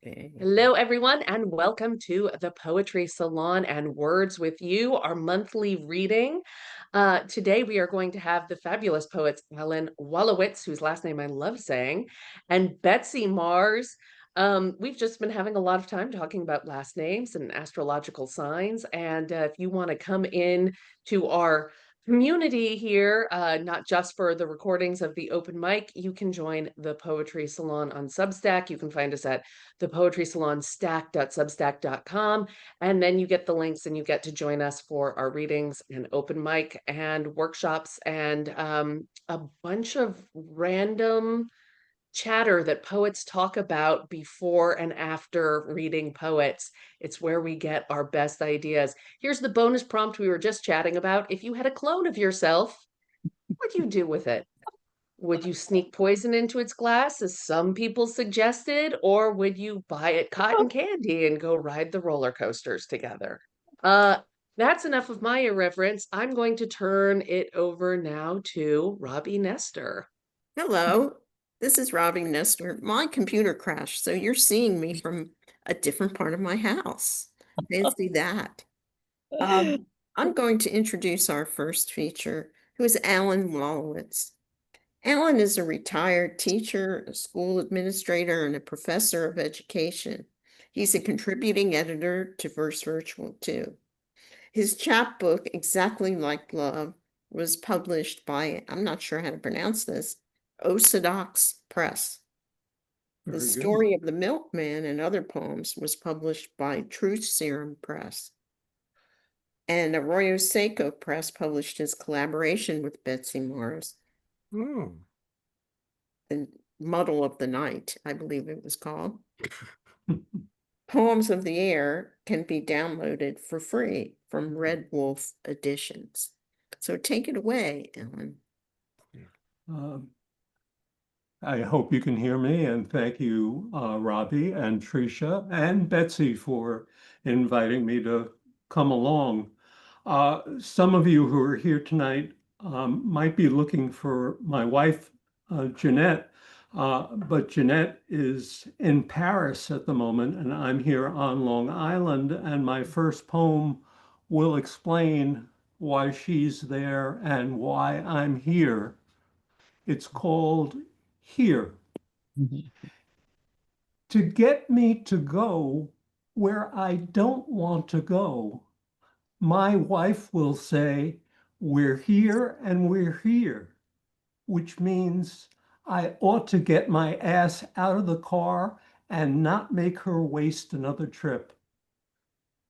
Okay. Hello, everyone, and welcome to the Poetry Salon and Words with You, our monthly reading. Today, we are going to have the fabulous poets Alan Wolowitz, whose last name I love saying, and Betsy Mars. We've just been having a lot of time talking about last names and astrological signs. And if you want to come in to our community here, not just for the recordings of the open mic, you can join the Poetry Salon on Substack. You can find us at the Poetry Salon stack.substack.com. And then you get the links and you get to join us for our readings and open mic and workshops and a bunch of random chatter that poets talk about before and after reading poets. It's where we get our best ideas. Here's the bonus prompt we were just chatting about. If you had a clone of yourself, what would you do with it? Would you sneak poison into its glass, as some people suggested, or would you buy it cotton candy and go ride the roller coasters together? Uh, that's enough of my irreverence. I'm going to turn it over now to Robbie Nestor. Hello, this is Robbie Nestor. My computer crashed, so you're seeing me from a different part of my house. Fancy that. Um, I'm going to introduce our first feature, who is Alan Wolowitz. Alan is a retired teacher, a school administrator, and a professor of education. He's a contributing editor to Verse Virtual too. His chapbook, Exactly Like Love, was published by, I'm not sure how to pronounce this, Orthodox Press. The Very good. Story of the Milkman and Other Poems was published by Truth Serum Press. And Arroyo Seco Press published his collaboration with Betsy Mars, Oh. The Muddle of the Night, I believe it was called. Poems of the Air can be downloaded for free from Red Wolf Editions. So take it away, Ellen. Um, I hope you can hear me, and thank you, Robbie and Tricia and Betsy for inviting me to come along. Some of you who are here tonight might be looking for my wife, Jeanette, but Jeanette is in Paris at the moment, and I'm here on Long Island, and my first poem will explain why she's there and why I'm here. It's called Here. To get me to go where I don't want to go, my wife will say, "We're here and we're here," which means I ought to get my ass out of the car and not make her waste another trip.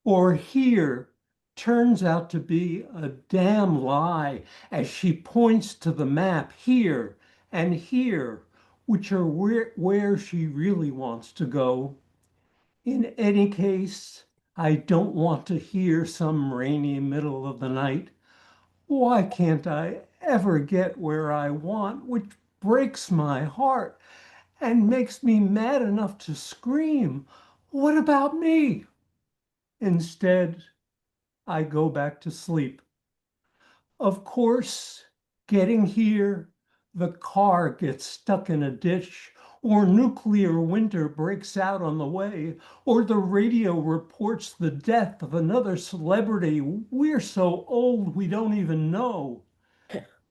Or here turns out to be a damn lie as she points to the map here and here, which are where she really wants to go. In any case, I don't want to hear some rainy middle of the night. Why can't I ever get where I want, which breaks my heart and makes me mad enough to scream, "What about me?" Instead, I go back to sleep. Of course, getting here, the car gets stuck in a ditch, or nuclear winter breaks out on the way, or the radio reports the death of another celebrity we're so old we don't even know.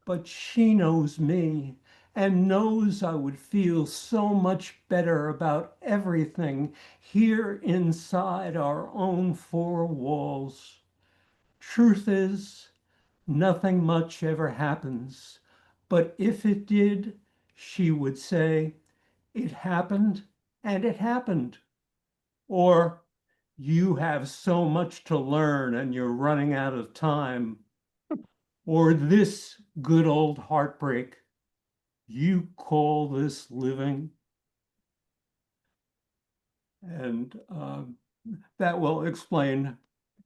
But she knows me and knows I would feel so much better about everything here inside our own four walls. Truth is, nothing much ever happens. But if it did, she would say, "It happened and it happened." Or, "You have so much to learn and you're running out of time." Or, "This good old heartbreak, you call this living?" And that will explain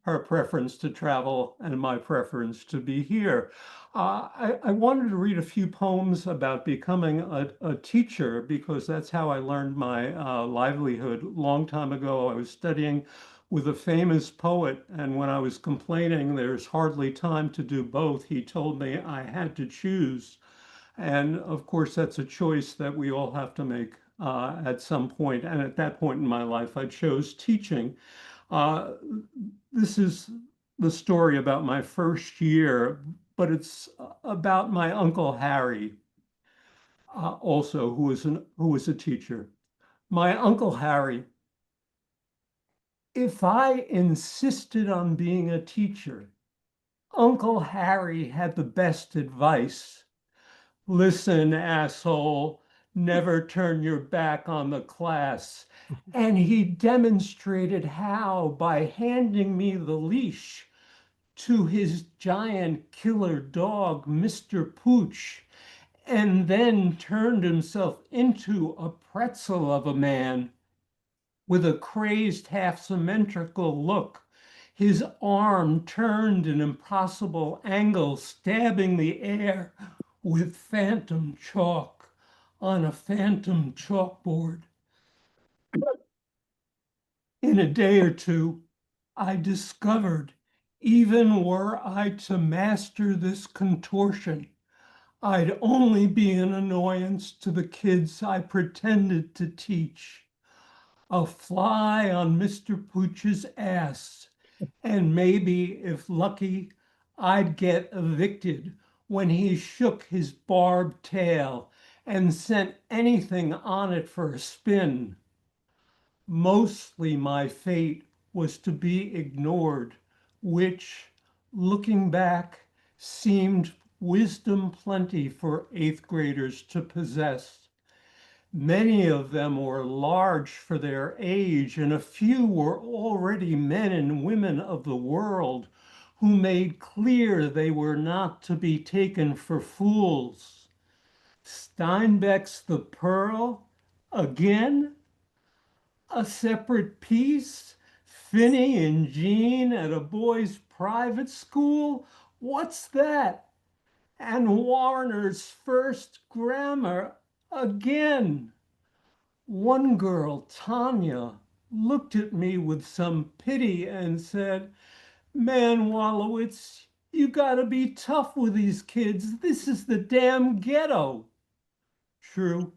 her preference to travel and my preference to be here. I wanted to read a few poems about becoming a teacher because that's how I learned my livelihood. Long time ago, I was studying with a famous poet, and when I was complaining there's hardly time to do both, he told me I had to choose. And of course, that's a choice that we all have to make at some point. And at that point in my life, I chose teaching. Uh, this is the story about my first year, but it's about my Uncle Harry, also, who was a teacher. My Uncle Harry, if I insisted on being a teacher, Uncle Harry had the best advice. Listen, asshole, never turn your back on the class. And he demonstrated how by handing me the leash to his giant killer dog, Mr. Pooch, and then turned himself into a pretzel of a man with a crazed half symmetrical look, his arm turned an impossible angle, stabbing the air with phantom chalk on a phantom chalkboard. In a day or two, I discovered, even were I to master this contortion, I'd only be an annoyance to the kids I pretended to teach. A fly on Mr. Pooch's ass, and maybe, if lucky, I'd get evicted when he shook his barbed tail and sent anything on it for a spin. Mostly my fate was to be ignored, which, looking back, seemed wisdom plenty for eighth graders to possess. Many of them were large for their age, and a few were already men and women of the world who made clear they were not to be taken for fools. Steinbeck's The Pearl? Again? A separate piece? Finney and Jean at a boys' private school? What's that? And Warner's first grammar again. One girl, Tanya, looked at me with some pity and said, Man, Wallowitz, you gotta be tough with these kids. This is the damn ghetto. True,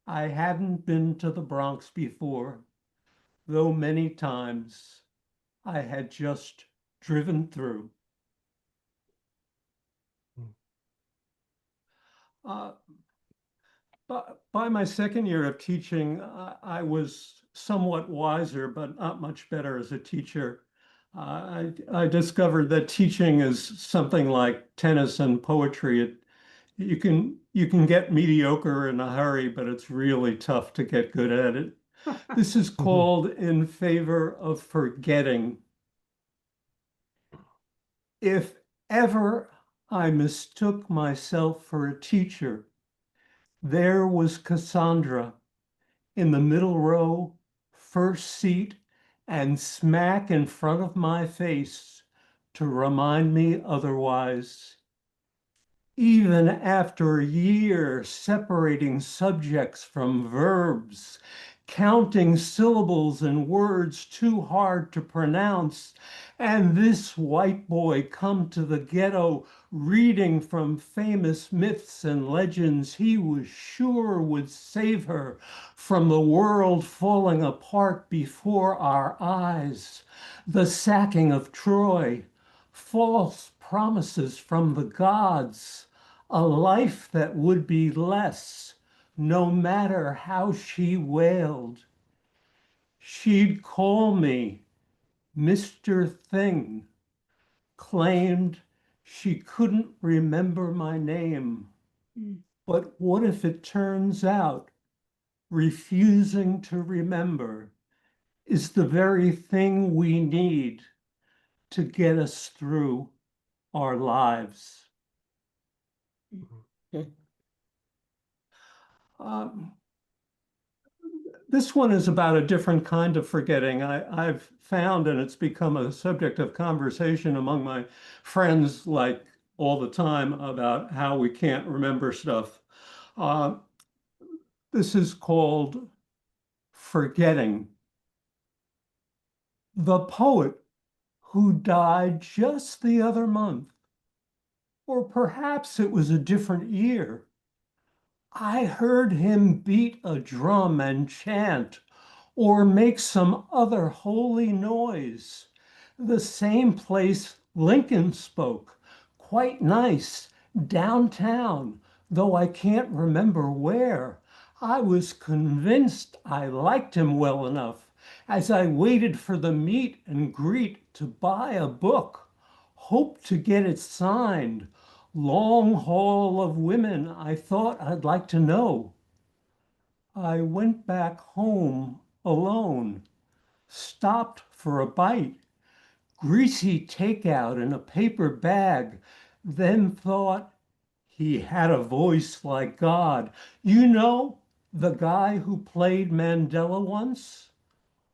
I hadn't been to the Bronx before, though many times I had just driven through. Uh, by my second year of teaching, I was somewhat wiser, but not much better as a teacher. I discovered that teaching is something like tennis and poetry. You can get mediocre in a hurry, but it's really tough to get good at it. This is called In Favor of Forgetting. If ever I mistook myself for a teacher, there was Cassandra in the middle row, first seat, and smack in front of my face to remind me otherwise. Even after a year separating subjects from verbs, counting syllables and words too hard to pronounce, and this white boy come to the ghetto reading from famous myths and legends he was sure would save her from the world falling apart before our eyes, the sacking of Troy, false promises from the gods, a life that would be less, no matter how she wailed. She'd call me Mr. Thing, claimed she couldn't remember my name. But what if it turns out refusing to remember is the very thing we need to get us through our lives? Um, this one is about a different kind of forgetting. I've found, and it's become a subject of conversation among my friends, like all the time, about how we can't remember stuff. Uh, this is called Forgetting. The poet who died just the other month, or perhaps it was a different year, I heard him beat a drum and chant, or make some other holy noise. The same place Lincoln spoke, quite nice, downtown, though I can't remember where. I was convinced I liked him well enough as I waited for the meet and greet to buy a book, hoped to get it signed. Long haul of women I thought I'd like to know. I went back home alone, stopped for a bite, greasy takeout in a paper bag, then thought he had a voice like God. You know, the guy who played Mandela once?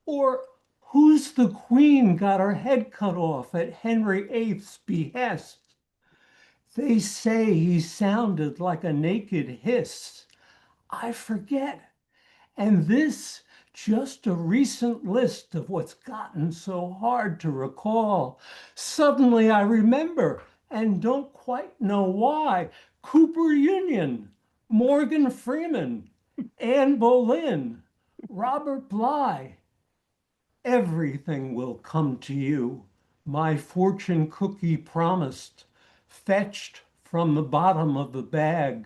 Or who's the queen got her head cut off at Henry VIII's behest? They say he sounded like a naked hiss. I forget. And this just a recent list of what's gotten so hard to recall. Suddenly I remember and don't quite know why. Cooper Union, Morgan Freeman, Anne Boleyn, Robert Bly. Everything will come to you. My fortune cookie promised, fetched from the bottom of the bag.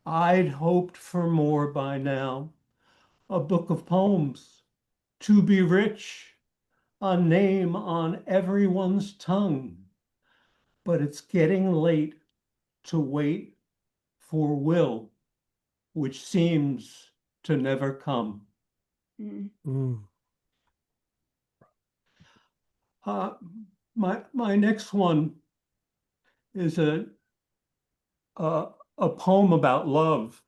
I'd hoped for more by now. A book of poems, to be rich, a name on everyone's tongue. But it's getting late to wait for will, which seems to never come. Mm. Uh, my next one is a, a poem about love.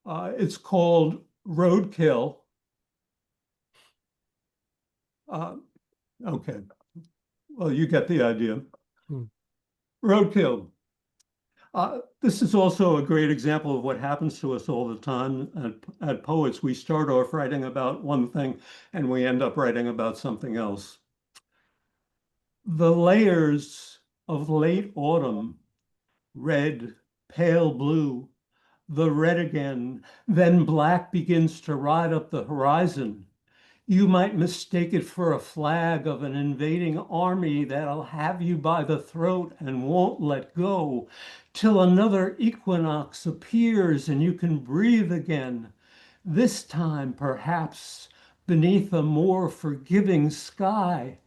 It's called Roadkill. Uh, okay, well, you get the idea. Roadkill. This is also a great example of what happens to us all the time at Poets. We start off writing about one thing and we end up writing about something else. The layers of late autumn, red, pale blue, the red again, then black begins to ride up the horizon. You might mistake it for a flag of an invading army that'll have you by the throat and won't let go till another equinox appears and you can breathe again. This time, perhaps, beneath a more forgiving sky,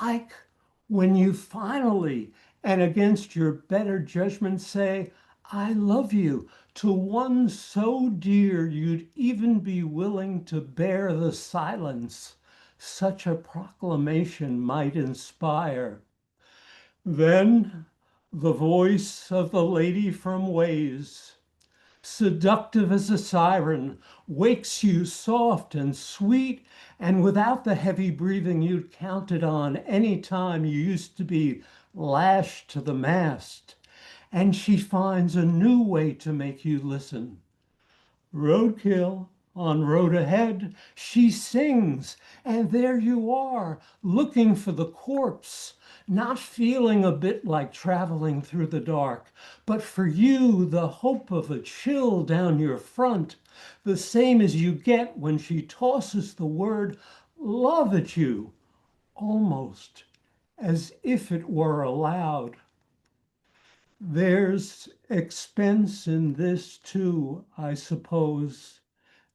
like when you finally and against your better judgment say, I love you to one so dear you'd even be willing to bear the silence such a proclamation might inspire. Then the voice of the lady from Ways, seductive as a siren, wakes you soft and sweet and without the heavy breathing you'd counted on any time you used to be lashed to the mast. And she finds a new way to make you listen. Roadkill, on road ahead, she sings, and there you are, looking for the corpse, not feeling a bit like traveling through the dark, but for you, the hope of a chill down your front, the same as you get when she tosses the word love at you, almost as if it were allowed. There's expense in this too, I suppose,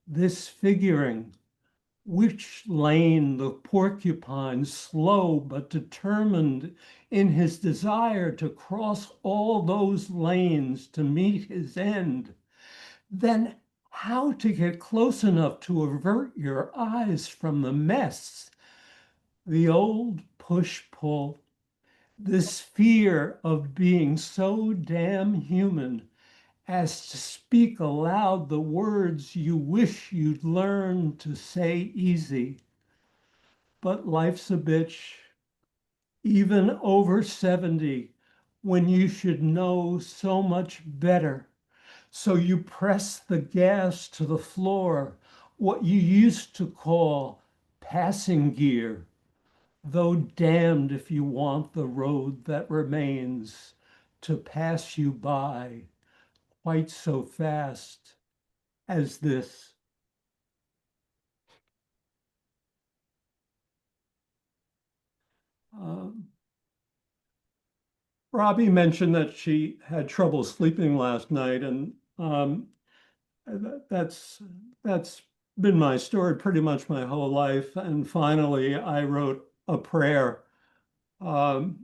this figuring, which lane the porcupine, slow but determined in his desire to cross all those lanes to meet his end, then how to get close enough to avert your eyes from the mess, the old push-pull, this fear of being so damn human as to speak aloud the words you wish you'd learned to say easy. But life's a bitch, even over 70, when you should know so much better. So you press the gas to the floor, what you used to call passing gear, though damned if you want the road that remains to pass you by quite so fast as this. Um, Robbie mentioned that she had trouble sleeping last night, and that's been my story pretty much my whole life. And finally, I wrote um,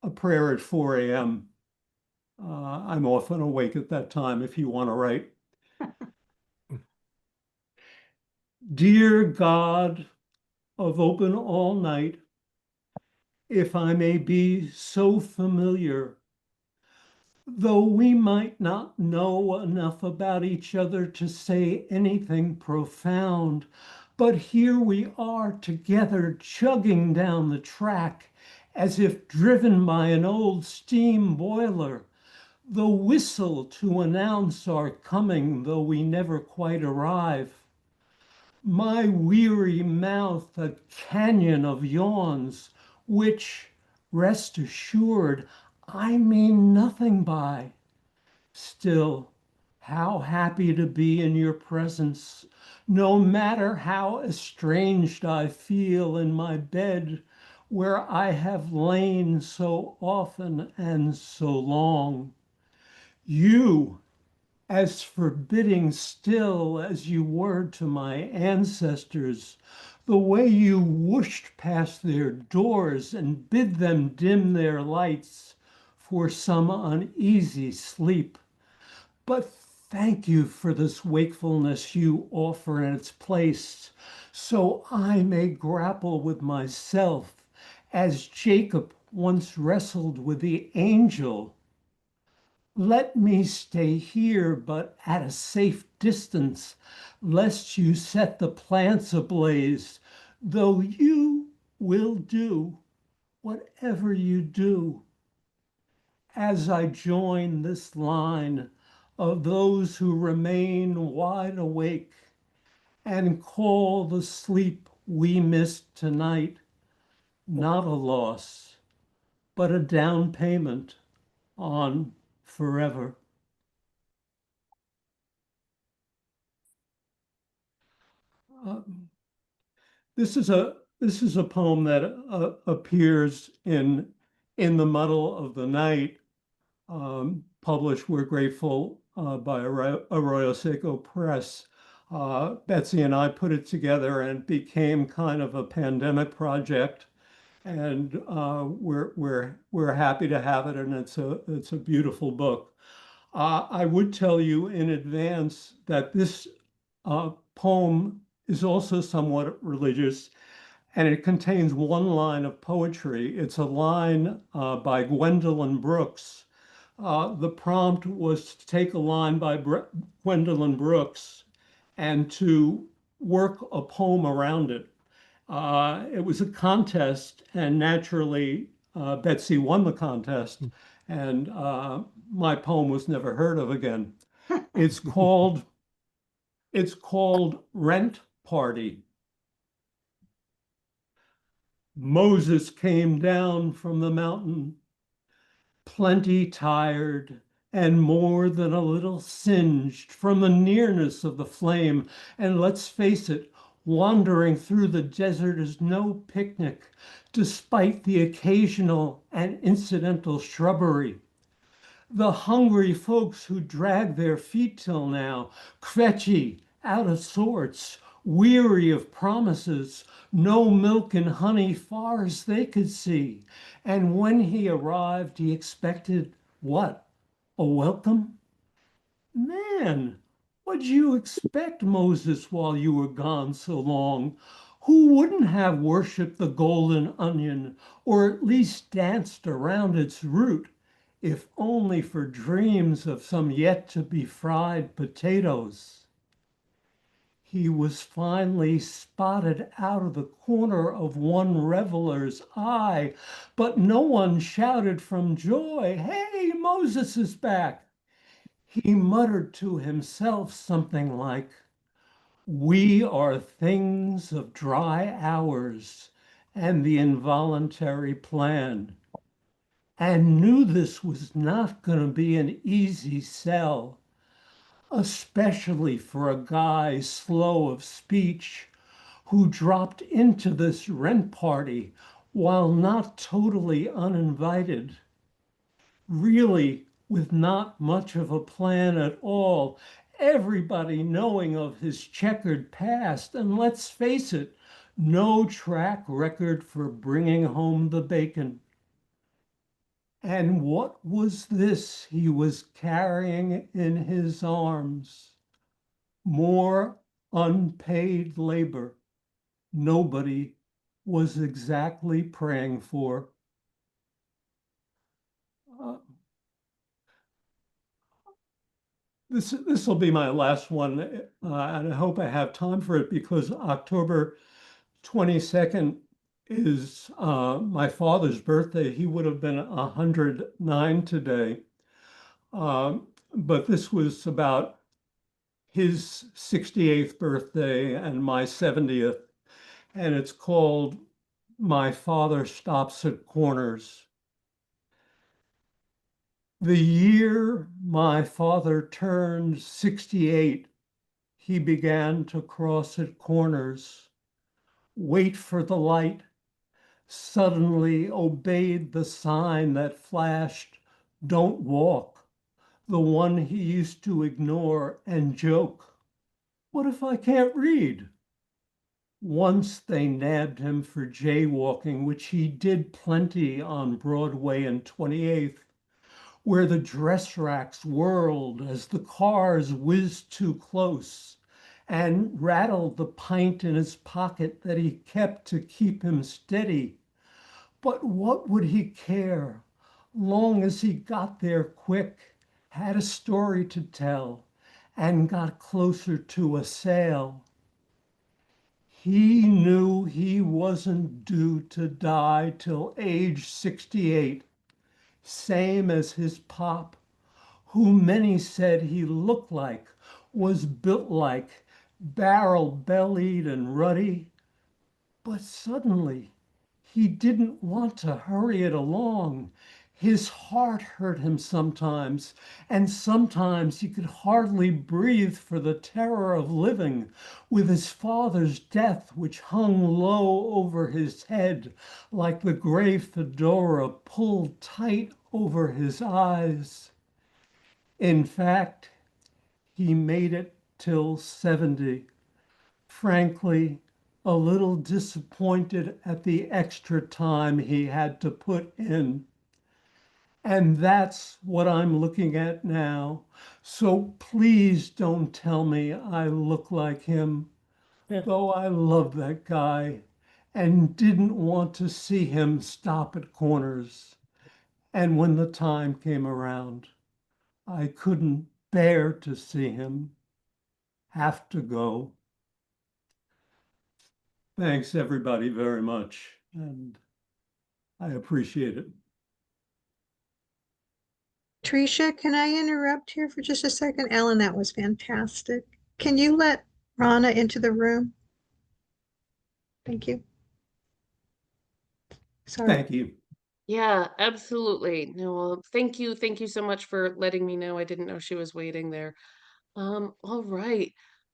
a prayer at 4 a.m. I'm often awake at that time if you want to write. Dear God of open all night, if I may be so familiar, though we might not know enough about each other to say anything profound, but here we are together chugging down the track as if driven by an old steam boiler, the whistle to announce our coming, though we never quite arrive. My weary mouth a canyon of yawns, which, rest assured, I mean nothing by. Still, how happy to be in your presence, no matter how estranged I feel in my bed, where I have lain so often and so long. You, as forbidding still as you were to my ancestors, the way you whooshed past their doors and bid them dim their lights for some uneasy sleep. But thank you for this wakefulness you offer in its place, so I may grapple with myself as Jacob once wrestled with the angel. Let me stay here, but at a safe distance, lest you set the plants ablaze, though you will do whatever you do. As I join this line of those who remain wide awake and call the sleep we missed tonight not a loss, but a down payment on forever. Um, this is a poem that appears in the Muddle of the Night, published, we're grateful, by Arroyo Seco Press. Betsy and I put it together and it became kind of a pandemic project, and we're happy to have it, and it's a beautiful book. I would tell you in advance that this poem is also somewhat religious, and it contains one line of poetry. It's a line by Gwendolyn Brooks. The prompt was to take a line by Gwendolyn Brooks and to work a poem around it. It was a contest, and naturally, Betsy won the contest, and my poem was never heard of again. It's called Rent Party. Moses came down from the mountain, plenty tired and more than a little singed from the nearness of the flame. And let's face it, wandering through the desert is no picnic, despite the occasional and incidental shrubbery. The hungry folks who dragged their feet till now, cretchy, out of sorts, weary of promises, no milk and honey far as they could see. And when he arrived, he expected what? A welcome? Man, what'd you expect, Moses, while you were gone so long? Who wouldn't have worshiped the golden onion, or at least danced around its root, if only for dreams of some yet to be fried potatoes? He was finally spotted out of the corner of one reveler's eye, but no one shouted from joy, "Hey, Moses is back!" He muttered to himself something like, "We are things of dry hours and the involuntary plan." and knew this was not going to be an easy sell, especially for a guy slow of speech who dropped into this rent party while not totally uninvited, really with not much of a plan at all, everybody knowing of his checkered past, and let's face it, no track record for bringing home the bacon. And what was this he was carrying in his arms? More unpaid labor nobody was exactly praying for. Uh, this will be my last one, and I hope I have time for it because October 22nd is my father's birthday. He would have been 109 today. But this was about his 68th birthday and my 70th. And it's called My Father Stops at Corners. The year my father turned 68, he began to cross at corners, wait for the light, suddenly obeyed the sign that flashed, "Don't walk," the one he used to ignore and joke, "What if I can't read?" Once they nabbed him for jaywalking, which he did plenty on Broadway and 28th, where the dress racks whirled as the cars whizzed too close and rattled the pint in his pocket that he kept to keep him steady. But what would he care, long as he got there quick, had a story to tell, and got closer to a sale? He knew he wasn't due to die till age 68, same as his pop, who many said he looked like, was built like, barrel-bellied and ruddy. But suddenly, he didn't want to hurry it along. His heart hurt him sometimes, and sometimes he could hardly breathe for the terror of living, with his father's death which hung low over his head, like the gray fedora pulled tight over his eyes. In fact, he made it till 70. Frankly, a little disappointed at the extra time he had to put in. And that's what I'm looking at now. So please don't tell me I look like him, though I love that guy and didn't want to see him stop at corners. And when the time came around, I couldn't bear to see him have to go. Thanks, everybody, very much. And I appreciate it. Tricia, can I interrupt here for just a second? Ellen, that was fantastic. Can you let Rana into the room? Thank you. Sorry. Thank you. Yeah, absolutely. No, well, thank you. Thank you so much for letting me know. I didn't know she was waiting there. All right.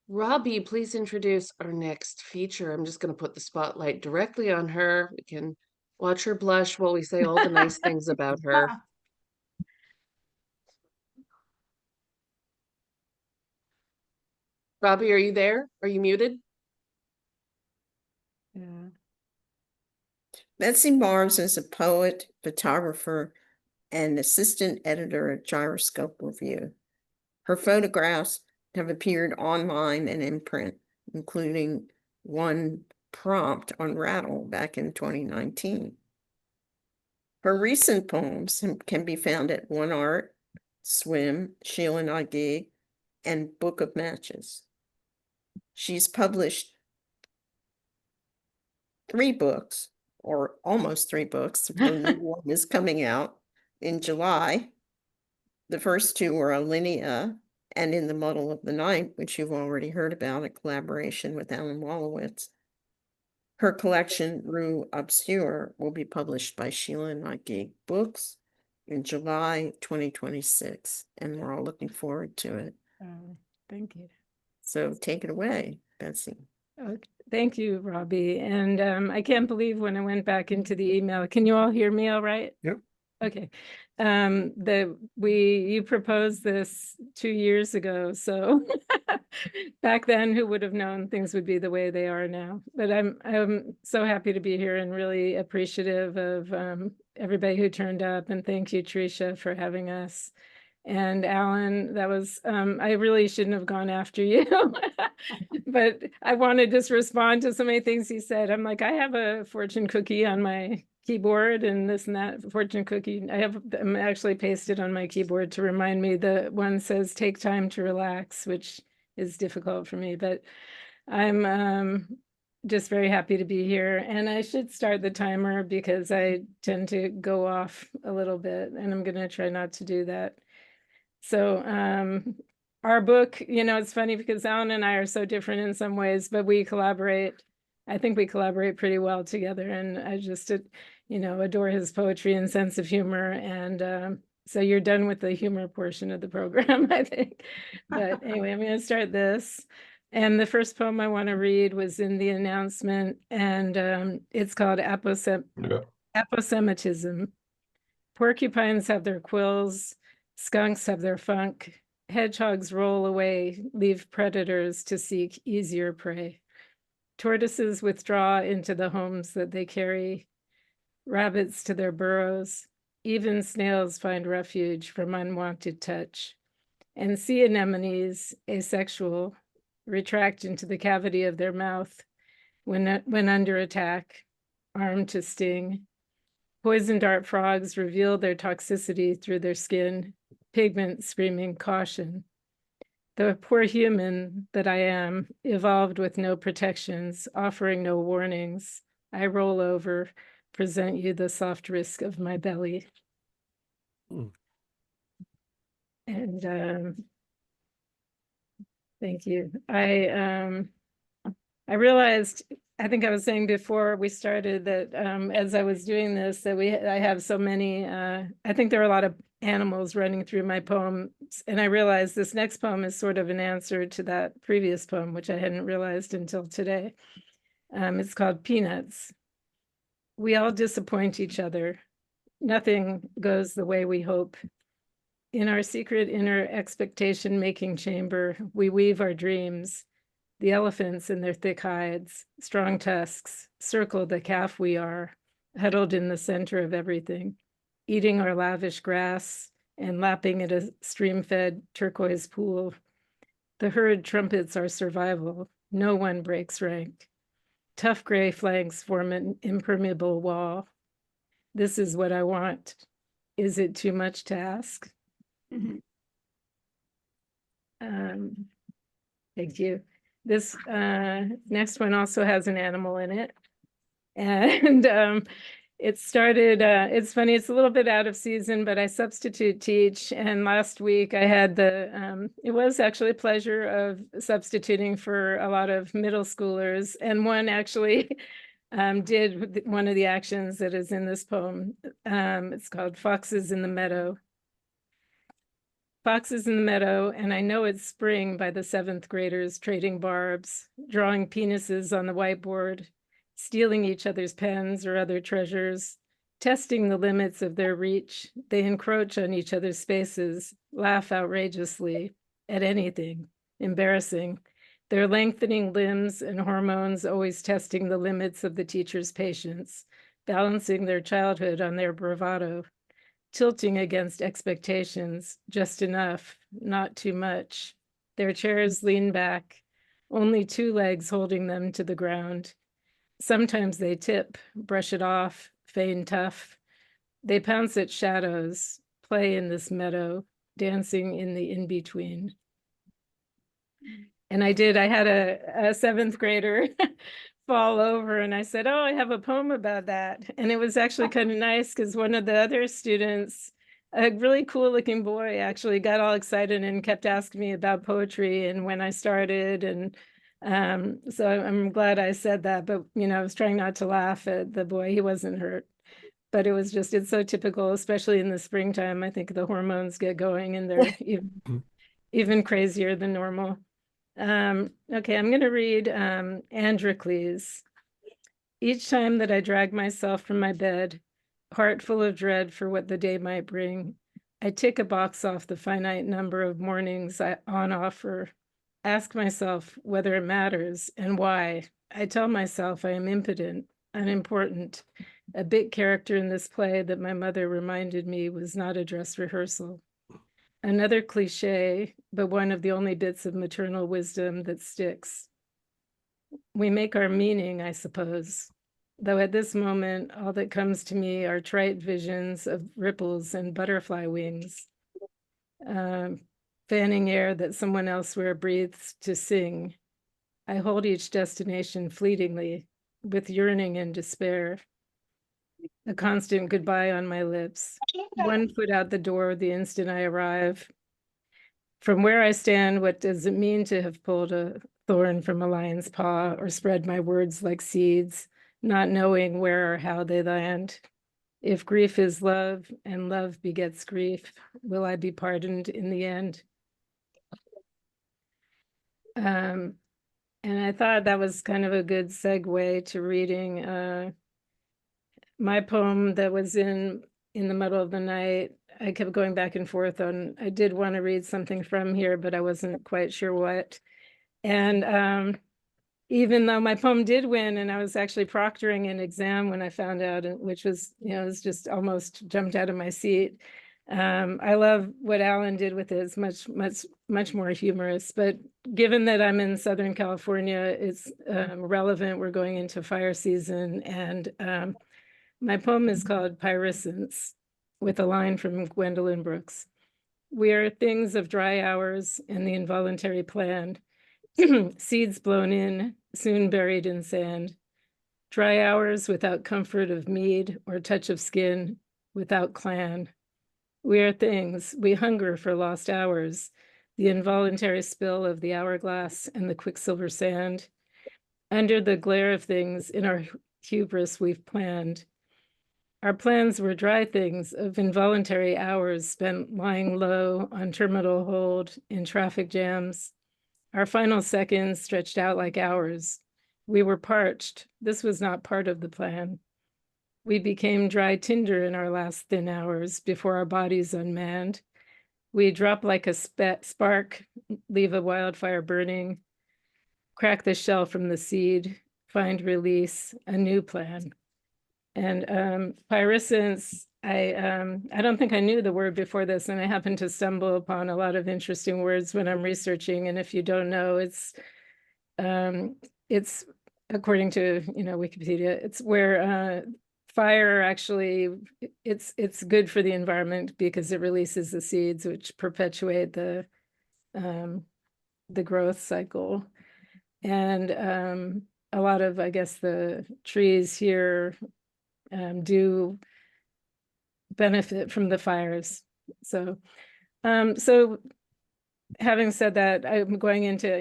Robbie, please introduce our next feature. I'm just going to put the spotlight directly on her. We can watch her blush while we say all the nice things about her. Robbie, are you there? Are you muted? Yeah. Betsy Mars is a poet, photographer, and assistant editor at Gyroscope Review. Her photographs have appeared online and in print, including one prompt on Rattle back in 2019. Her recent poems can be found at One Art, Swim, Sheila and I Gig, and Book of Matches. She's published 3 books, or almost 3 books. Her new one is coming out in July. The first 2 were Alinea and In the Muddle of the Night, which you've already heard about, a collaboration with Alan Wolowitz. Her collection, Rue Obscure, will be published by Sheila and I Gig Books in July 2026, and we're all looking forward to it. Thank you. So take it away, Betsy. Okay. Thank you, Robbie. And I can't believe when I went back into the email. Can you all hear me all right? Yep. Okay. You proposed this 2 years ago, so back then who would have known things would be the way they are now. But I'm so happy to be here and really appreciative of everybody who turned up, and thank you, Tricia, for having us. And Alan, that was I really shouldn't have gone after you. But I want to just respond to so many things he said. I'm like, I have a fortune cookie on my keyboard and this and that fortune cookie. I'm actually pasted on my keyboard to remind me. The one says, take time to relax, which is difficult for me, but I'm just very happy to be here. And I should start the timer because I tend to go off a little bit, and I'm going to try not to do that. So our book, it's funny because Alan and I are so different in some ways, but we collaborate. I think we collaborate pretty well together, and I just, adore his poetry and sense of humor. And so you're done with the humor portion of the program, I think. But anyway, I'm going to start this. And the first poem I want to read was in the announcement, and it's called Aposematism. Porcupines have their quills, skunks have their funk, hedgehogs roll away, leave predators to seek easier prey. Tortoises withdraw into the homes that they carry, rabbits to their burrows, even snails find refuge from unwanted touch. And sea anemones, asexual, retract into the cavity of their mouth when under attack, armed to sting. Poison dart frogs reveal their toxicity through their skin, pigment screaming caution. The poor human that I am, evolved with no protections, offering no warnings, I roll over, present you the soft risk of my belly. And thank you. I realized, I think I was saying before we started that as I was doing this, that I have so many, I think there are a lot of animals running through my poems. And I realized this next poem is sort of an answer to that previous poem, which I hadn't realized until today. It's called Peanuts. We all disappoint each other. Nothing goes the way we hope. In our secret inner expectation-making chamber, we weave our dreams. The elephants in their thick hides, strong tusks, circle the calf we are, huddled in the center of everything, eating our lavish grass and lapping at a stream-fed turquoise pool. The herd trumpets our survival. No one breaks rank. Tough gray flanks form an impermeable wall. This is what I want. Is it too much to ask? Thank you. This next one also has an animal in it. And it started, it's funny, it's a little bit out of season, but I substitute teach. And last week I had it was actually a pleasure of substituting for a lot of middle schoolers. And one actually did one of the actions that is in this poem. It's called Foxes in the Meadow. Foxes in the meadow, and I know it's spring by the 7th graders trading barbs, drawing penises on the whiteboard, stealing each other's pens or other treasures, testing the limits of their reach. They encroach on each other's spaces, laugh outrageously at anything, embarrassing. Their lengthening limbs and hormones always testing the limits of the teacher's patience, balancing their childhood on their bravado. Tilting against expectations, just enough, not too much. Their chairs lean back, only 2 legs holding them to the ground. Sometimes they tip, brush it off, feign tough. They pounce at shadows, play in this meadow, dancing in the in-between. And I had a 7th grader fall over, and I said, oh, I have a poem about that. And it was actually kind of nice because one of the other students, a really cool looking boy, actually got all excited and kept asking me about poetry and when I started. And so I'm glad I said that, but I was trying not to laugh at the boy. He wasn't hurt. but it was just, it's so typical, especially in the springtime. I think the hormones get going and they're even crazier than normal. Okay, I'm going to read Androcles. Each time that I drag myself from my bed, heart full of dread for what the day might bring, I tick a box off the finite number of mornings on offer, ask myself whether it matters and why. I tell myself I am impotent, unimportant, a bit character in this play that my mother reminded me was not a dress rehearsal. Another cliche, but one of the only bits of maternal wisdom that sticks. We make our meaning, I suppose, though at this moment, all that comes to me are trite visions of ripples and butterfly wings, fanning air that someone elsewhere breathes to sing. I hold each destination fleetingly, with yearning and despair, a constant goodbye on my lips, one foot out the door the instant I arrive. From where I stand, what does it mean to have pulled a thorn from a lion's paw or spread my words like seeds, not knowing where or how they land? If grief is love and love begets grief, will I be pardoned in the end? And I thought that was kind of a good segue to reading my poem that was in the middle of the night. I kept going back and forth on, I did want to read something from here, but I wasn't quite sure what. And even though my poem did win, and I was actually proctoring an exam when I found out, which was, it was just almost jumped out of my seat. I love what Alan did with it. It's much more humorous, but given that I'm in Southern California, it's relevant. We're going into fire season, and my poem is called Pyrrhusence, with a line from Gwendolyn Brooks. We are things of dry hours and the involuntary planned, seeds blown in, soon buried in sand. Dry hours without comfort of mead or touch of skin, without clan. We are things, we hunger for lost hours, the involuntary spill of the hourglass and the quicksilver sand. Under the glare of things in our hubris we've planned. Our plans were dry things of involuntary hours spent lying low on terminal hold in traffic jams. Our final seconds stretched out like hours. We were parched. This was not part of the plan. We became dry tinder in our last thin hours before our bodies unmanned. We drop like a spark, leave a wildfire burning, crack the shell from the seed, find release, a new plan. And pyrrhusence, I don't think I knew the word before this, and I happened to stumble upon a lot of interesting words when I'm researching. And if you don't know, it's according to Wikipedia, it's where fire actually it's good for the environment because it releases the seeds which perpetuate the growth cycle. And a lot of, I guess, the trees here do benefit from the fires. So having said that, I'm going into,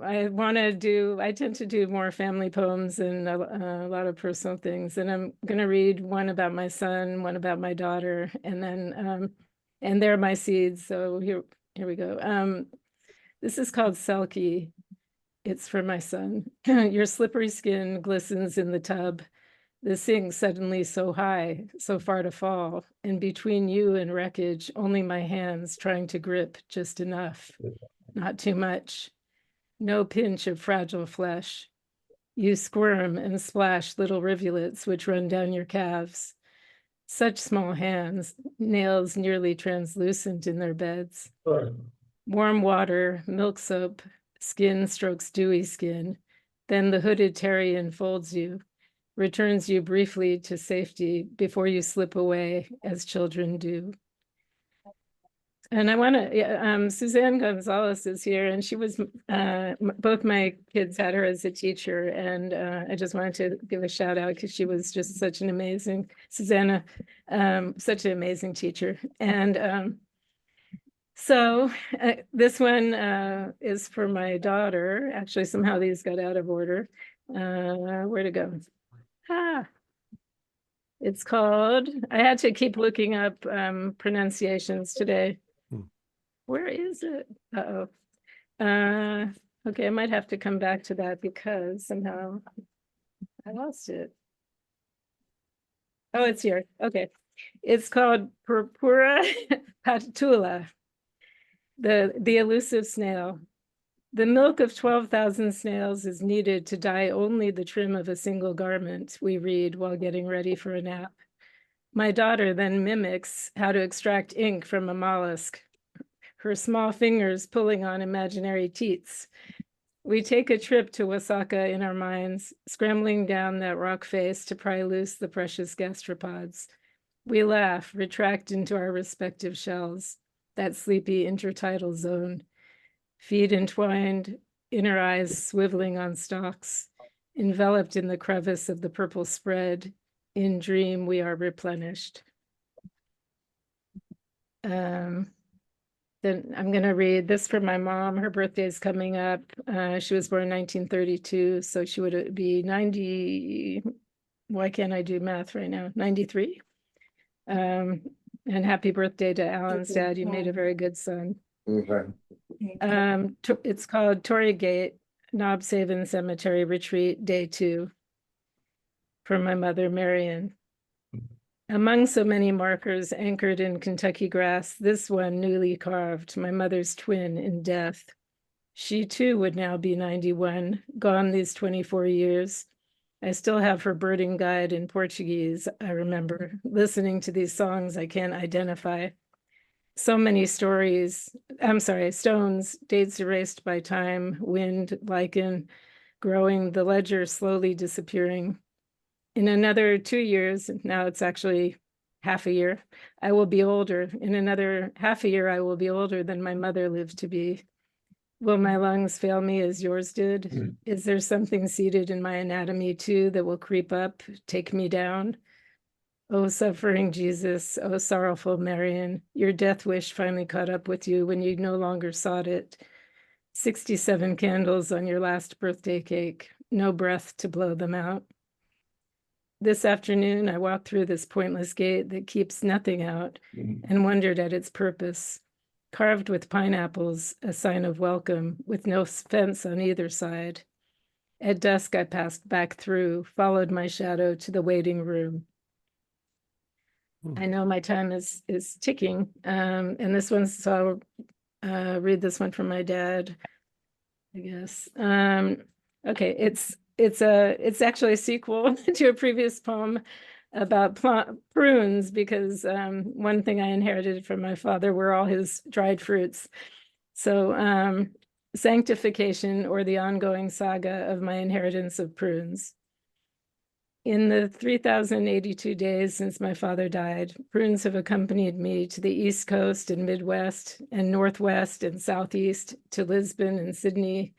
I tend to do more family poems and a lot of personal things. And I'm going to read one about my son, one about my daughter, and then, and they're my seeds. So here we go. This is called Selkie. It's for my son. Your slippery skin glistens in the tub. The sink suddenly so high, so far to fall, and between you and wreckage, only my hands trying to grip just enough, not too much. No pinch of fragile flesh. You squirm and splash little rivulets which run down your calves. Such small hands, nails nearly translucent in their beds. Warm water, milk soap, skin strokes dewy skin. Then the hooded terry enfolds you, returns you briefly to safety before you slip away, as children do. And I want to, Suzanne Gonzalez is here, and she was, both my kids had her as a teacher, and I just wanted to give a shout out because she was just such an amazing, Susanna, such an amazing teacher. And so this one is for my daughter. Actually, somehow these got out of order. Where to go? Ah. It's called, I had to keep looking up pronunciations today. Hmm. Where is it? Uh-oh. Okay, I might have to come back to that because somehow I lost it. Oh, it's here. Okay. It's called Purpura patula, the elusive snail. The milk of 12,000 snails is needed to dye only the trim of a single garment, we read while getting ready for a nap. My daughter then mimics how to extract ink from a mollusk, her small fingers pulling on imaginary teats. We take a trip to Wasaka in our minds, scrambling down that rock face to pry loose the precious gastropods. We laugh, retract into our respective shells, that sleepy intertidal zone. Feet entwined, inner eyes swiveling on stalks, enveloped in the crevice of the purple spread. In dream, we are replenished. Then I'm going to read this for my mom. Her birthday is coming up. She was born in 1932, so she would be 90. Why can't I do math right now? 93. And happy birthday to Alan's dad. You made a very good son. It's called Torrey Gate, Knobshaven Cemetery Retreat, Day 2, for my mother, Marion. Among so many markers anchored in Kentucky grass, this one newly carved, my mother's twin in death. She too would now be 91, gone these 24 years. I still have her birding guide in Portuguese, I remember, listening to these songs I can't identify. So many stories, stones, dates erased by time, wind, lichen, growing, the ledger slowly disappearing. In another 2 years, now it's actually half a year, I will be older. In another half a year, I will be older than my mother lived to be. Will my lungs fail me as yours did? Is there something seated in my anatomy too that will creep up, take me down? Oh, suffering Jesus, oh, sorrowful Marion, your death wish finally caught up with you when you no longer sought it. 67 candles on your last birthday cake, no breath to blow them out. This afternoon, I walked through this pointless gate that keeps nothing out and wondered at its purpose. Carved with pineapples, a sign of welcome, with no fence on either side. At dusk, I passed back through, followed my shadow to the waiting room. I know my time is ticking, and this one's, so I'll read this one from my dad, I guess. Okay, it's actually a sequel to a previous poem about prunes, because one thing I inherited from my father were all his dried fruits. So sanctification, or the ongoing saga of my inheritance of prunes. In the 3,082 days since my father died, prunes have accompanied me to the East Coast and Midwest and Northwest and Southeast, to Lisbon and Sydney,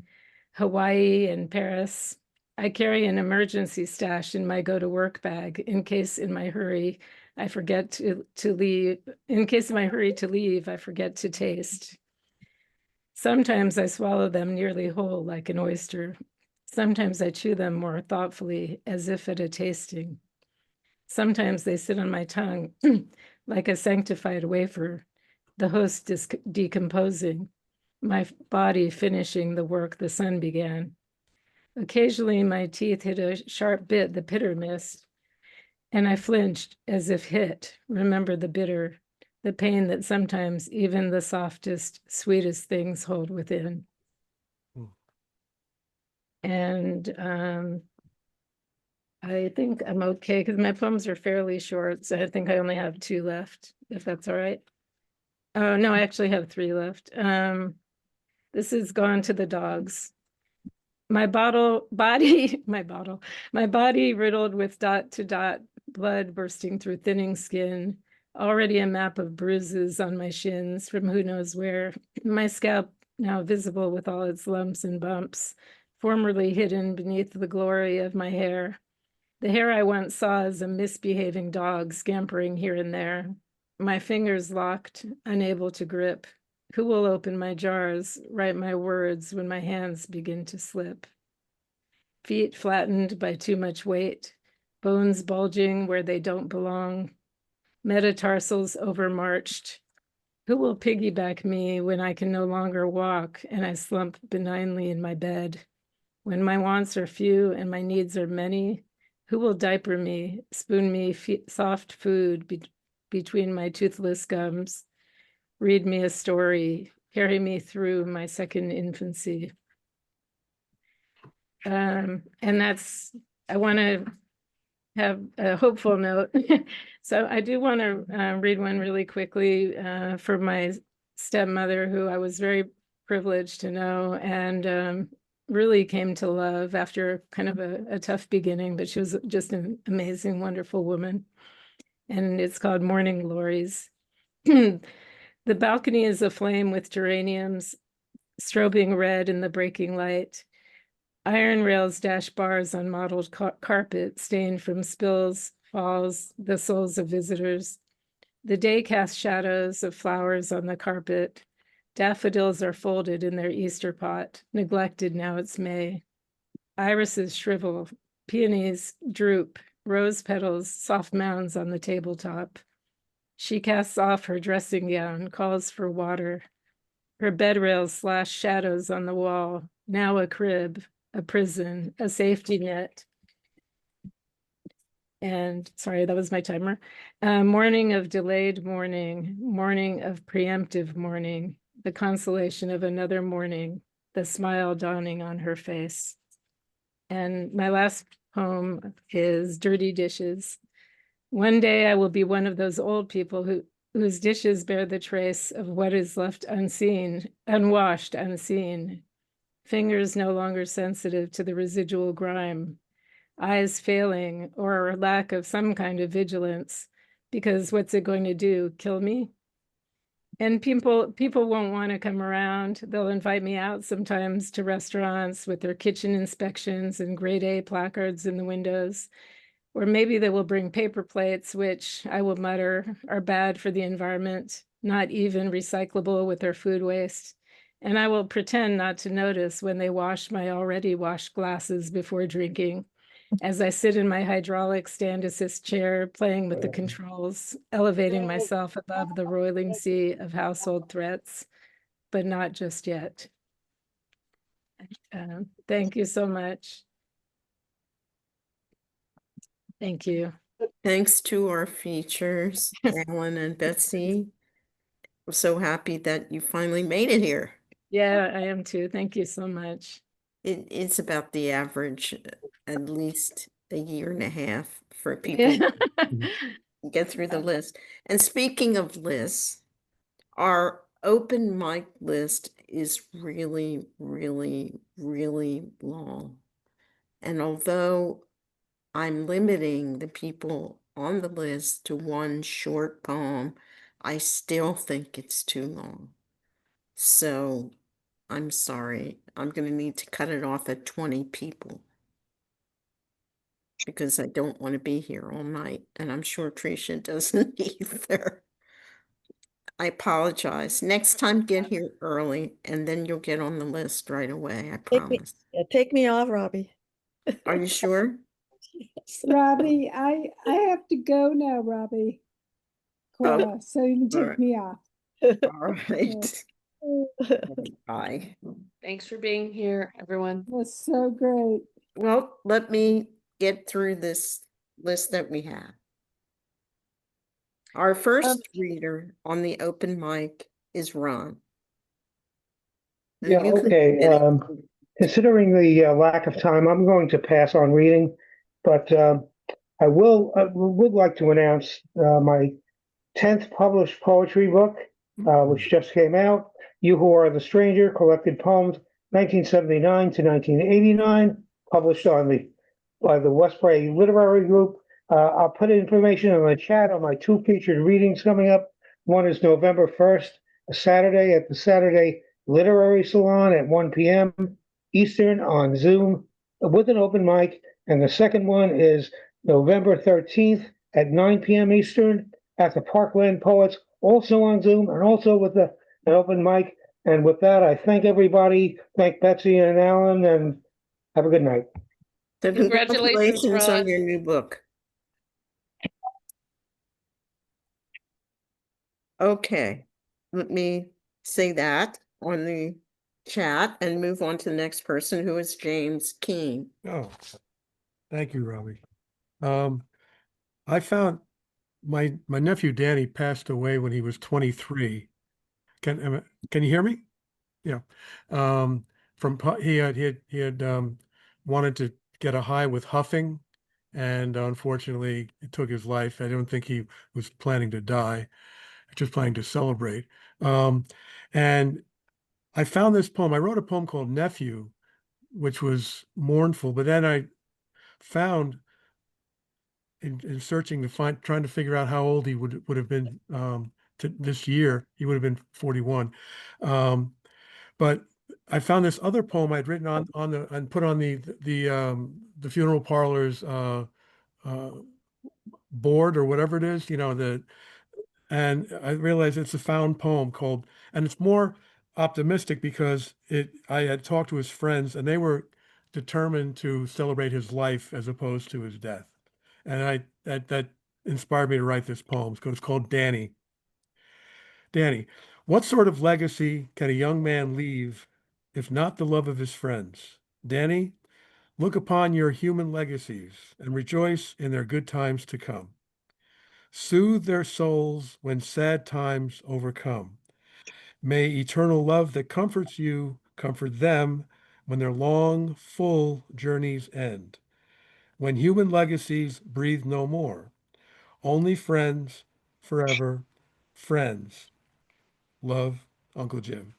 Hawaii and Paris. I carry an emergency stash in my go-to-work bag in case in my hurry I forget to leave. In case of my hurry to leave, I forget to taste. Sometimes I swallow them nearly whole like an oyster. Sometimes I chew them more thoughtfully, as if at a tasting. Sometimes they sit on my tongue like a sanctified wafer, the host decomposing, my body finishing the work the sun began. Occasionally, my teeth hit a sharp bit the pitter missed, and I flinched as if hit, remember the bitter, the pain that sometimes even the softest, sweetest things hold within. And I think I'm okay because my poems are fairly short, so I think I only have 2 left, if that's all right. Oh, no, I actually have 3 left. This is Gone to the Dogs. My body riddled with dot to dot blood bursting through thinning skin, already a map of bruises on my shins from who knows where, my scalp now visible with all its lumps and bumps, formerly hidden beneath the glory of my hair. The hair I once saw as a misbehaving dog scampering here and there, my fingers locked, unable to grip. Who will open my jars, write my words when my hands begin to slip? Feet flattened by too much weight, bones bulging where they don't belong, metatarsals overmarched. Who will piggyback me when I can no longer walk and I slump benignly in my bed? When my wants are few and my needs are many, who will diaper me, spoon me soft food between my toothless gums, read me a story, carry me through my second infancy? And that's, I want to have a hopeful note. So I do want to read one really quickly for my stepmother, who I was very privileged to know and really came to love after kind of a tough beginning, but she was just an amazing, wonderful woman. And it's called Morning Glories. The balcony is aflame with geraniums, strobing red in the breaking light. Iron rails dash bars on mottled carpet stained from spills, falls, the souls of visitors. The day casts shadows of flowers on the carpet. Daffodils are folded in their Easter pot, neglected now it's May. Irises shrivel, peonies droop, rose petals, soft mounds on the tabletop. She casts off her dressing gown, calls for water. Her bed rails slash shadows on the wall, now a crib, a prison, a safety net. And sorry, that was my timer. Morning of delayed morning, morning of preemptive morning, the consolation of another morning, the smile dawning on her face. And my last poem is Dirty Dishes. One day I will be one of those old people whose dishes bear the trace of what is left unseen, unwashed, unseen. Fingers no longer sensitive to the residual grime, eyes failing or lack of some kind of vigilance, because what's it going to do, kill me? And people won't want to come around. They'll invite me out sometimes to restaurants with their kitchen inspections and grade A placards in the windows. Or maybe they will bring paper plates, which I will mutter are bad for the environment, not even recyclable with their food waste. And I will pretend not to notice when they wash my already washed glasses before drinking, as I sit in my hydraulic stand assist chair, playing with the controls, elevating myself above the roiling sea of household threats, but not just yet. Thank you so much. Thank you. Thanks to our features, Alan and Betsy. I'm so happy that you finally made it here. Yeah, I am too. Thank you so much. It's about the average, at least a year and a half for people Yeah. to get through the list. And speaking of lists, our open mic list is really, really, really long. And although I'm limiting the people on the list to one short poem, I still think it's too long. So I'm sorry. I'm going to need to cut it off at 20 people because I don't want to be here all night. And I'm sure Tricia doesn't either. I apologize. Next time, get here early and then you'll get on the list right away. I promise. Take me off, Robbie. Are you sure? Robbie, I have to go now, Robbie. Cora, so you can take alright. me off. All right. Bye. Thanks for being here, everyone. That's so great. Well, let me get through this list that we have. Our first reader on the open mic is Ron. And Yeah, you can okay. begin it. Considering the lack of time, I'm going to pass on reading, but I would like to announce my 10th published poetry book, which just came out. You Who Are the Stranger, Collected Poems, 1979 to 1989, published by the Westbury Literary Group. I'll put information in the chat on my two featured readings coming up. One is November 1st, a Saturday at the Saturday Literary Salon at 1 p.m. Eastern on Zoom with an open mic. And the second one is November 13th at 9 p.m. Eastern at the Parkland Poets, also on Zoom and also with an open mic. And with that, I thank everybody. Thank Betsy and Alan, and have a good night. So Congratulations, congratulations on Ron. your new book. Okay, let me say that on the chat and move on to the next person, who is James Keene. Oh, thank you, Robbie. I found my nephew Danny passed away when he was 23. Can you hear me? Yeah. He had wanted to get a high with huffing, and unfortunately, it took his life. I don't think he was planning to die, just planning to celebrate. And I found this poem. I wrote a poem called Nephew, which was mournful, but then I found in searching to find, trying to figure out how old he would have been to this year, he would have been 41. But I found this other poem I'd written on the and put on the funeral parlor's uh, board or whatever it is, and I realized it's a found poem called, and it's more optimistic because I had talked to his friends and they were determined to celebrate his life as opposed to his death. And that inspired me to write this poem because it's called Danny. Danny, what sort of legacy can a young man leave if not the love of his friends? Danny, look upon your human legacies and rejoice in their good times to come. Soothe their souls when sad times overcome. May eternal love that comforts you comfort them when their long, full journeys end. When human legacies breathe no more, only friends forever, friends. Love, Uncle Jim.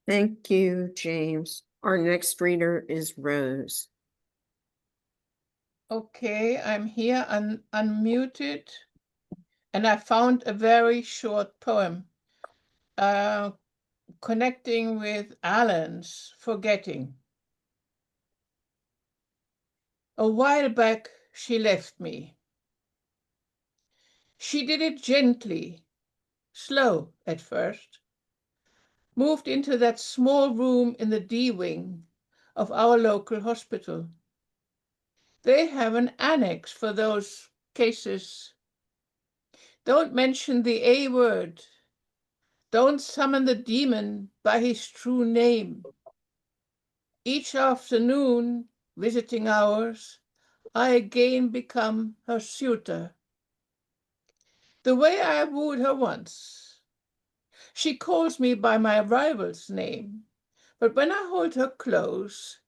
Thank you, James. Our next reader is Rose. Okay, I'm here unmuted, and I found a very short poem connecting with Alan's forgetting. A while back, she left me. She did it gently, slow at first, moved into that small room in the D wing of our local hospital. They have an annex for those cases. Don't mention the A word. Don't summon the demon by his true name. Each afternoon, visiting hours, I again become her suitor. The way I wooed her once. She calls me by my rival's name, but when I hold her close,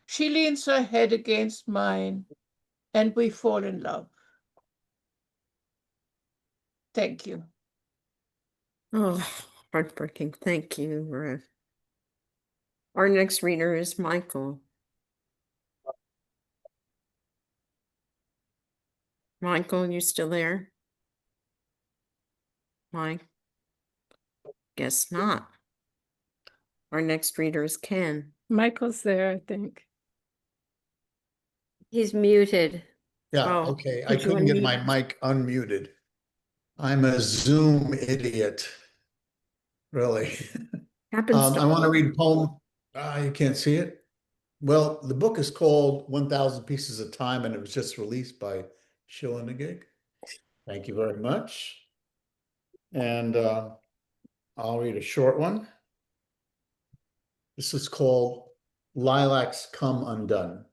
she leans her head against mine, and we fall in love. Thank you. Oh, heartbreaking. Thank you, Rose. Our next reader is Michael. Michael, you still there? Mike? Guess not. Our next reader is Ken. Michael's there, I think. He's muted. Yeah, Oh, okay. I could you couldn't get my unmute? mic unmuted. I'm a Zoom idiot, really. Happens to I want to all. read a poem. You can't see it? Well, the book is called 1000 Pieces of Time, and it was just released by Shill and the Gig. Thank you very much. And I'll read a short one. This is called Lilacs Come Undone.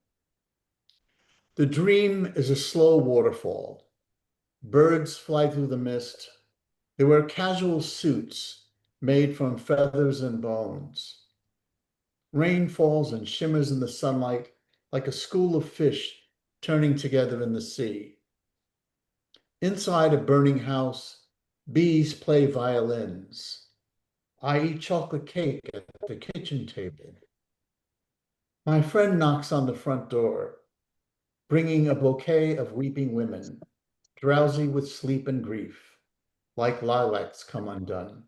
The dream is a slow waterfall. Birds fly through the mist. They wear casual suits made from feathers and bones. Rain falls and shimmers in the sunlight like a school of fish turning together in the sea. Inside a burning house, bees play violins. I eat chocolate cake at the kitchen table. My friend knocks on the front door, bringing a bouquet of weeping women, drowsy with sleep and grief, like lilacs come undone.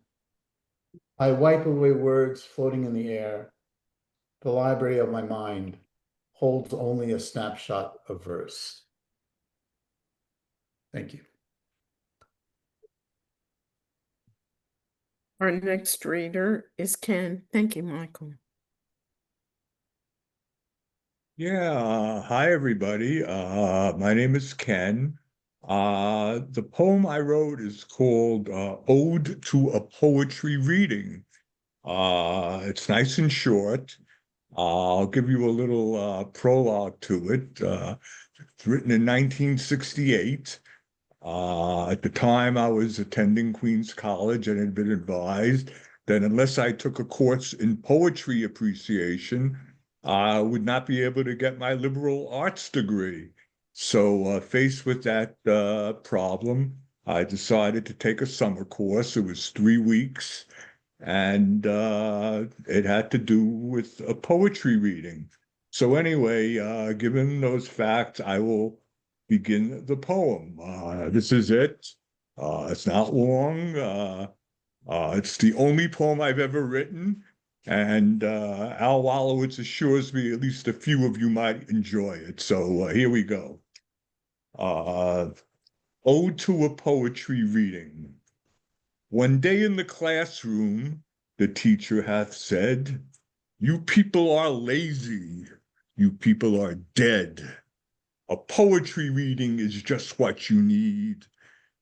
I wipe away words floating in the air. The library of my mind holds only a snapshot of verse. Thank you. Our next reader is Ken. Thank you, Michael. Yeah, hi everybody. My name is Ken. The poem I wrote is called Ode to a Poetry Reading. It's nice and short. I'll give you a little prologue to it. It's written in 1968. At the time, I was attending Queens College and had been advised that unless I took a course in poetry appreciation, I would not be able to get my liberal arts degree. So, faced with that problem, I decided to take a summer course. It was 3 weeks, and it had to do with a poetry reading. So, anyway, given those facts, I will begin the poem. This is it. It's not long. It's the only poem I've ever written, and Al Wallowitz assures me at least a few of you might enjoy it. So here we go. Ode to a Poetry Reading. One day in the classroom, the teacher hath said, "You people are lazy. You people are dead. A poetry reading is just what you need,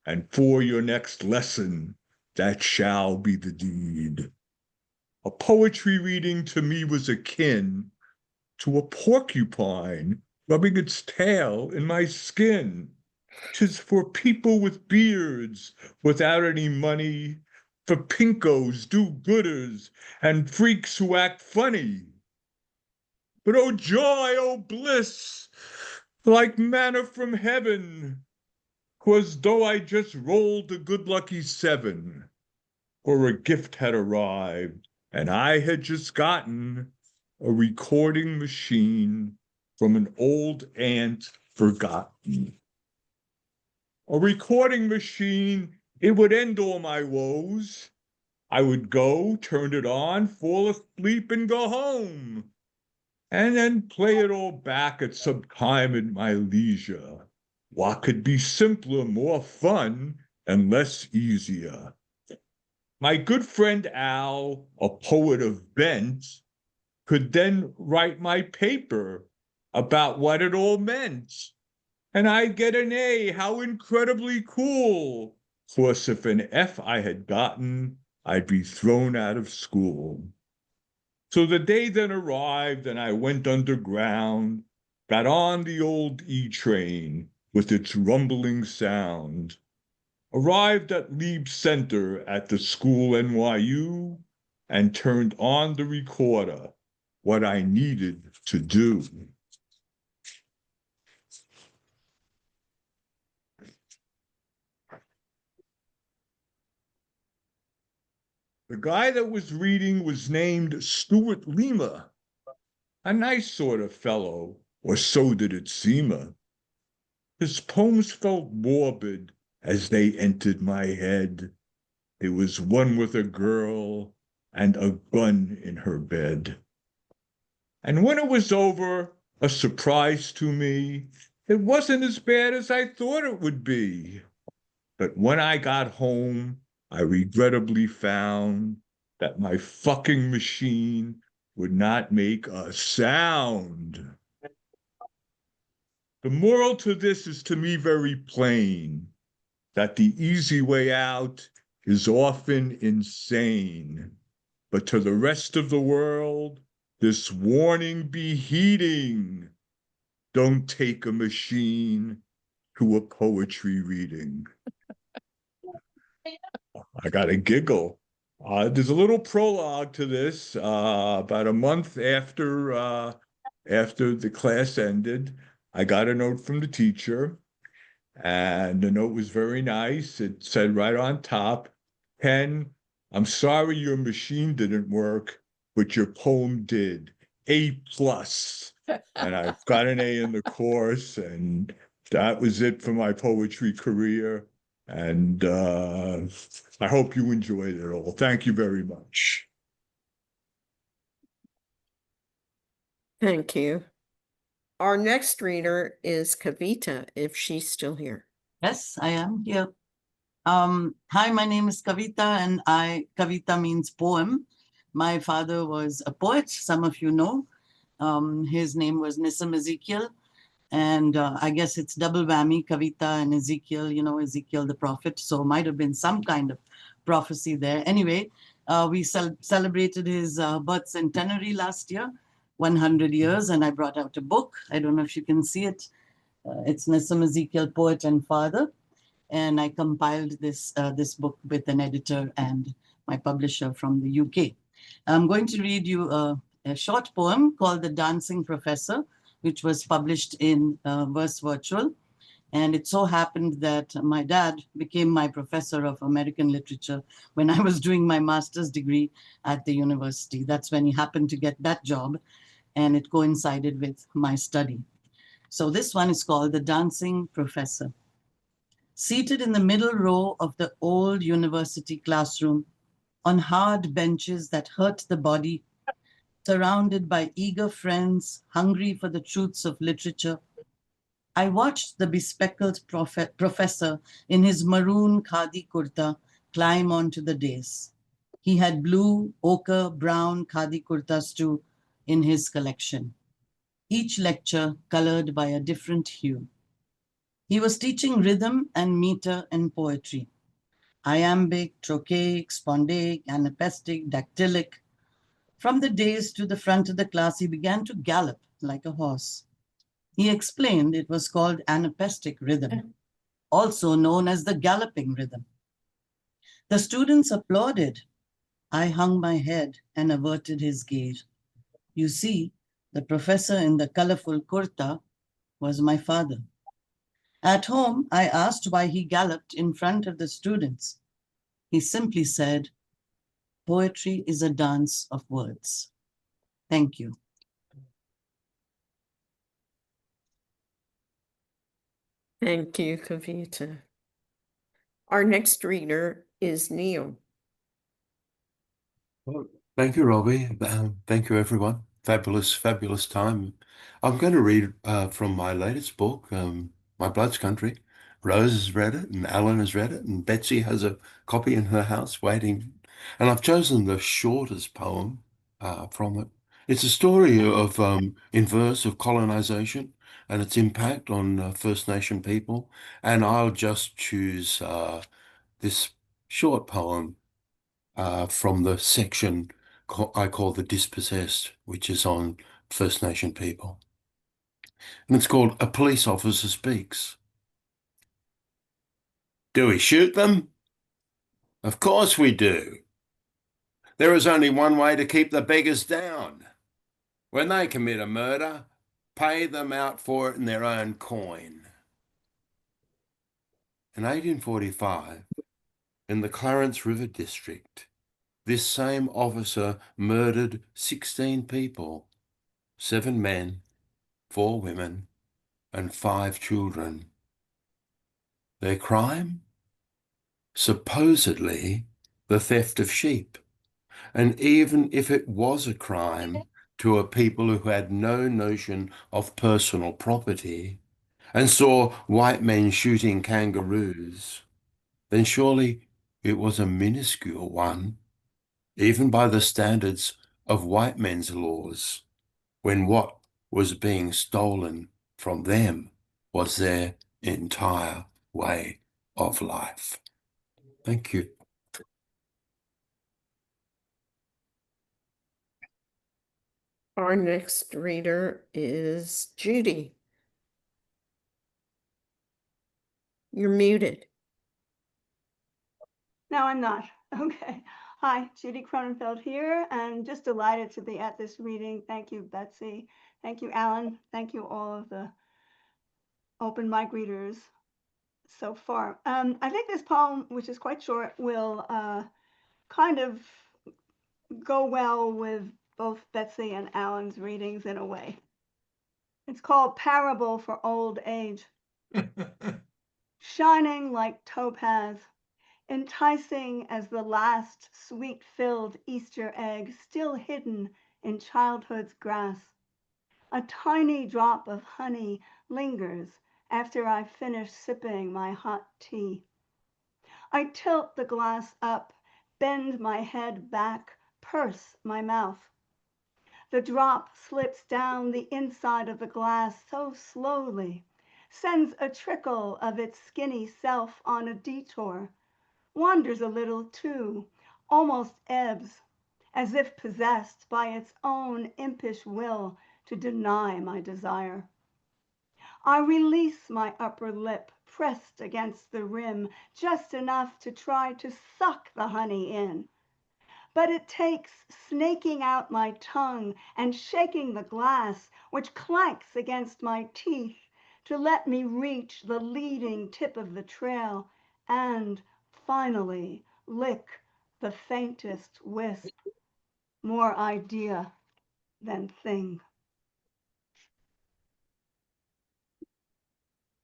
and for your next lesson, that shall be the deed." A poetry reading to me was akin to a porcupine rubbing its tail in my skin. 'Tis for people with beards, without any money, for pinkos, do-gooders, and freaks who act funny. But oh joy, oh bliss, like manna from heaven, 'twas though I just rolled a good lucky 7, or a gift had arrived, and I had just gotten a recording machine from an old aunt forgotten. A recording machine, it would end all my woes. I would go, turn it on, fall asleep, and go home, and then play it all back at some time in my leisure. What could be simpler, more fun, and less easier? My good friend Al, a poet of bent, could then write my paper about what it all meant. And I'd get an A, how incredibly cool. Course, if an F I had gotten, I'd be thrown out of school. So the day then arrived and I went underground, got on the old E train with its rumbling sound, arrived at Lieb Center at the school NYU, and turned on the recorder, what I needed to do. The guy that was reading was named Stuart Lima, a nice sort of fellow, or so did it seem. His poems felt morbid as they entered my head. It was one with a girl and a gun in her bed. And when it was over, a surprise to me, it wasn't as bad as I thought it would be. But when I got home, I regrettably found that my fucking machine would not make a sound. The moral to this is to me very plain, that the easy way out is often insane. But to the rest of the world, this warning be heeding. Don't take a machine to a poetry reading. I got a giggle. There's a little prologue to this. About a month after the class ended, I got a note from the teacher, and the note was very nice. It said right on top, "Ken, I'm sorry your machine didn't work, but your poem did. A plus." And I've got an A in the course, and that was it for my poetry career. And I hope you enjoyed it all. Thank you very much. Thank you. Our next reader is Kavita, if she's still here. Yes, I am here. Hi, my name is Kavita, and Kavita means poem. My father was a poet, some of you know. His name was Nissim Ezekiel, And I guess it's double whammy, Kavita and Ezekiel, you know, Ezekiel the prophet. So might have been some kind of prophecy there. Anyway, we celebrated his birth centenary last year, 100 years, and I brought out a book. I don't know if you can see it. It's Nessim Ezekiel, Poet and Father. And I compiled this book with an editor and my publisher from the UK. I'm going to read you a short poem called The Dancing Professor, which was published in Verse Virtual. And it so happened that my dad became my professor of American literature when I was doing my master's degree at the university. That's when he happened to get that job, and it coincided with my study. So this one is called The Dancing Professor. Seated in the middle row of the old university classroom, on hard benches that hurt the body, surrounded by eager friends hungry for the truths of literature, I watched the bespectacled professor in his maroon khadi kurta climb onto the dais. He had blue, ochre, brown khadi kurtas too in his collection, each lecture colored by a different hue. He was teaching rhythm and meter and poetry. Iambic, trochaic, spondaic, anapestic, dactylic. From the dais to the front of the class, he began to gallop like a horse. He explained it was called anapestic rhythm, also known as the galloping rhythm. The students applauded. I hung my head and averted his gaze. You see, the professor in the colorful kurta was my father. At home, I asked why he galloped in front of the students. He simply said, poetry is a dance of words. Thank you. Thank you, Kavita. Our next reader is Neil. Well, thank you, Robbie. Thank you, everyone. Fabulous, fabulous time. I'm going to read from my latest book, My Blood's Country. Rose has read it, and Alan has read it, and Betsy has a copy in her house waiting. And I've chosen the shortest poem from it. It's a story of, in verse, of colonization and its impact on First Nation people. And I'll just choose this short poem from the section I call the Dispossessed, which is on First Nation people. And it's called A Police Officer Speaks. Do we shoot them? Of course we do. There is only one way to keep the beggars down. When they commit a murder, pay them out for it in their own coin. In 1845, in the Clarence River District, this same officer murdered 16 people, 7 men, 4 women, and 5 children. Their crime? Supposedly the theft of sheep. And even if it was a crime to a people who had no notion of personal property and saw white men shooting kangaroos, then surely it was a minuscule one, even by the standards of white men's laws, when what was being stolen from them was their entire way of life. Thank you. Our next reader is Judy. You're muted. No, I'm not. Okay. Hi, Judy Cronenfeld here, and just delighted to be at this reading. Thank you, Betsy. Thank you, Alan. Thank you, all of the open mic readers so far. I think this poem, which is quite short, will kind of go well with both Betsy and Alan's readings in a way. It's called Parable for Old Age. Shining like topaz, enticing as the last sweet-filled Easter egg still hidden in childhood's grass. A tiny drop of honey lingers after I finish sipping my hot tea. I tilt the glass up, bend my head back, purse my mouth. The drop slips down the inside of the glass so slowly, sends a trickle of its skinny self on a detour, wanders a little too, almost ebbs, as if possessed by its own impish will to deny my desire. I release my upper lip, pressed against the rim, just enough to try to suck the honey in. But it takes snaking out my tongue and shaking the glass, which clanks against my teeth, to let me reach the leading tip of the trail and, finally, lick the faintest wisp, more idea than thing.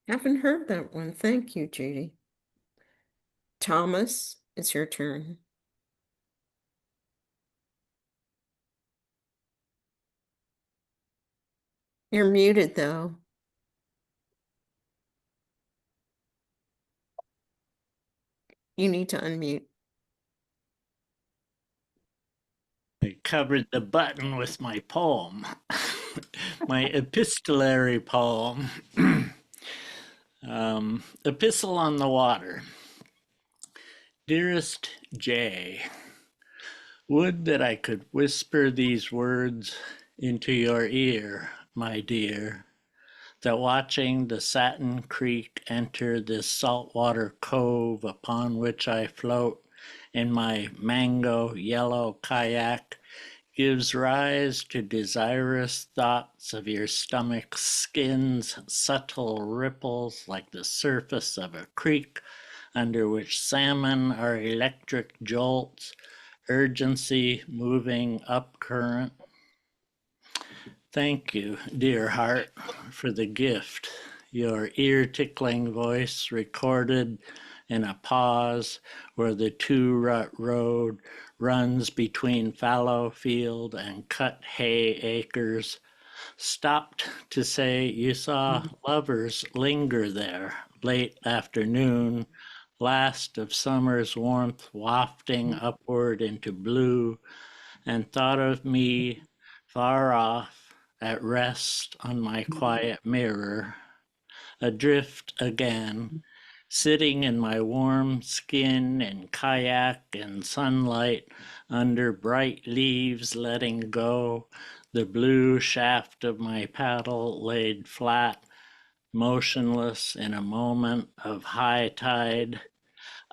Haven't heard that one. Thank you, Judy. Thomas, it's your turn. You're muted, though. You need to unmute. I covered the button with my poem, my epistolary poem, Epistle on the Water. Dearest Jay, would that I could whisper these words into your ear, my dear, that watching the Satin Creek enter this saltwater cove upon which I float in my mango yellow kayak gives rise to desirous thoughts of your stomach's skin's subtle ripples like the surface of a creek under which salmon are electric jolts, urgency moving up current. Thank you, dear heart, for the gift, your ear-tickling voice recorded in a pause where the two-rut road runs between fallow field and cut hay acres, stopped to say you saw lovers linger there late afternoon, last of summer's warmth wafting upward into blue, and thought of me far off, at rest on my quiet mirror, adrift again, sitting in my warm skin and kayak in sunlight under bright leaves letting go, the blue shaft of my paddle laid flat, motionless in a moment of high tide.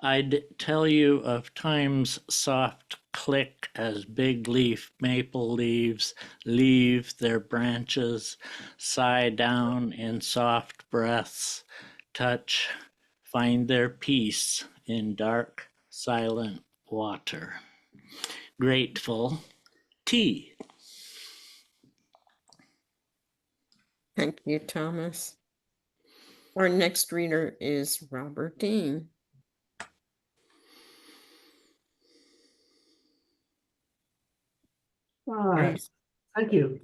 I'd tell you of time's soft click as big leaf maple leaves leave their branches, sigh down in soft breaths, touch, find their peace in dark, silent water. Grateful, T. Thank you, Thomas. Our next reader is Robert Dean. All right, thank you.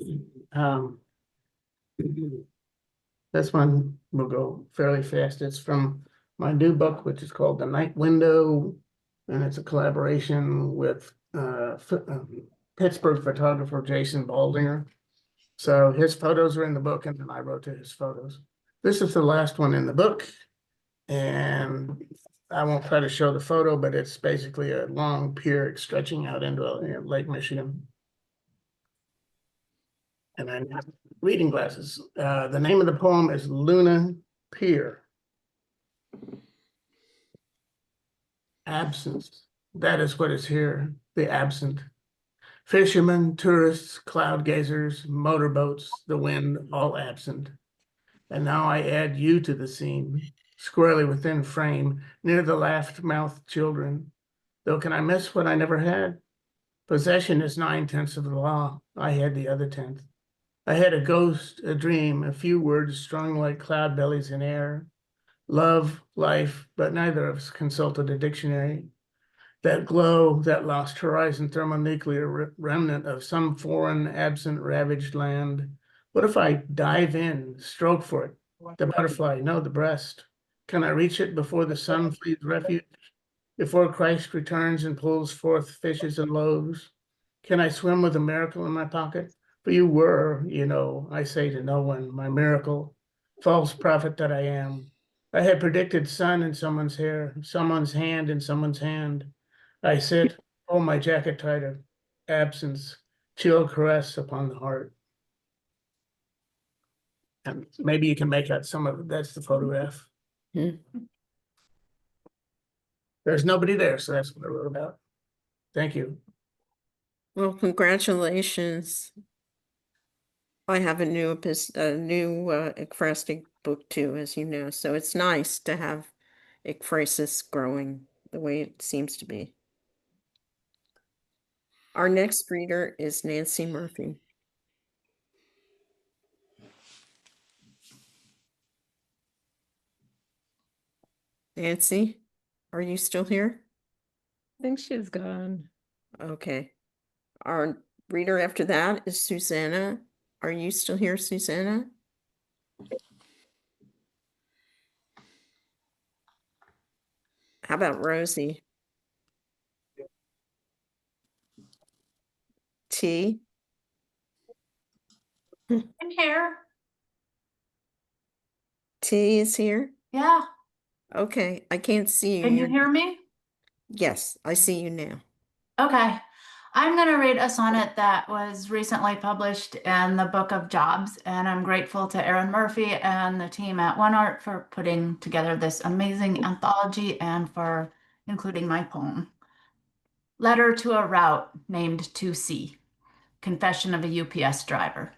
This one will go fairly fast. It's from my new book, which is called The Night Window, and it's a collaboration with Pittsburgh photographer Jason Baldinger. So his photos are in the book, and then I wrote to his photos. This is the last one in the book, and I won't try to show the photo, but it's basically a long pier stretching out into Lake Michigan. And I have reading glasses. The name of the poem is Luna Pier. Absence. That is what is here, the absent. Fishermen, tourists, cloud gazers, motorboats, the wind, all absent. And now I add you to the scene, squarely within frame, near the laughed-mouthed children. Though can I miss what I never had? Possession is 9/10 of the law. I had the other 10th. I had a ghost, a dream, a few words strung like cloud bellies in air. Love, life, but neither of us consulted a dictionary. That glow, that lost horizon thermonuclear remnant of some foreign, absent, ravaged land. What if I dive in, stroke for it? The butterfly, no, the breast. Can I reach it before the sun flees refuge? Before Christ returns and pulls forth fishes and loaves? Can I swim with a miracle in my pocket? For you were, I say to no one, my miracle, false prophet that I am. I had predicted sun in someone's hair, someone's hand in someone's hand. I sit, pull my jacket tighter, absence, chill caress upon the heart. And maybe you can make out some of it. That's the photograph. There's nobody there, so that's what I wrote about. Thank you. Well, congratulations. I have a new ekphrastic book too, as you know, so it's nice to have ekphrasis growing the way it seems to be. Our next reader is Nancy Murphy. Nancy, are you still here? I think she's gone. Okay. Our reader after that is Susanna. Are you still here, Susanna? How about Rosie? T? I'm here. T is here? Yeah. Okay, I can't see you. Can you hear me? Yes, I see you now. Okay. I'm going to read a sonnet that was recently published in the Book of Jobs, and I'm grateful to Erin Murphy and the team at One Art for putting together this amazing anthology and for including my poem. Letter to a Route named 2C. Confession of a UPS driver.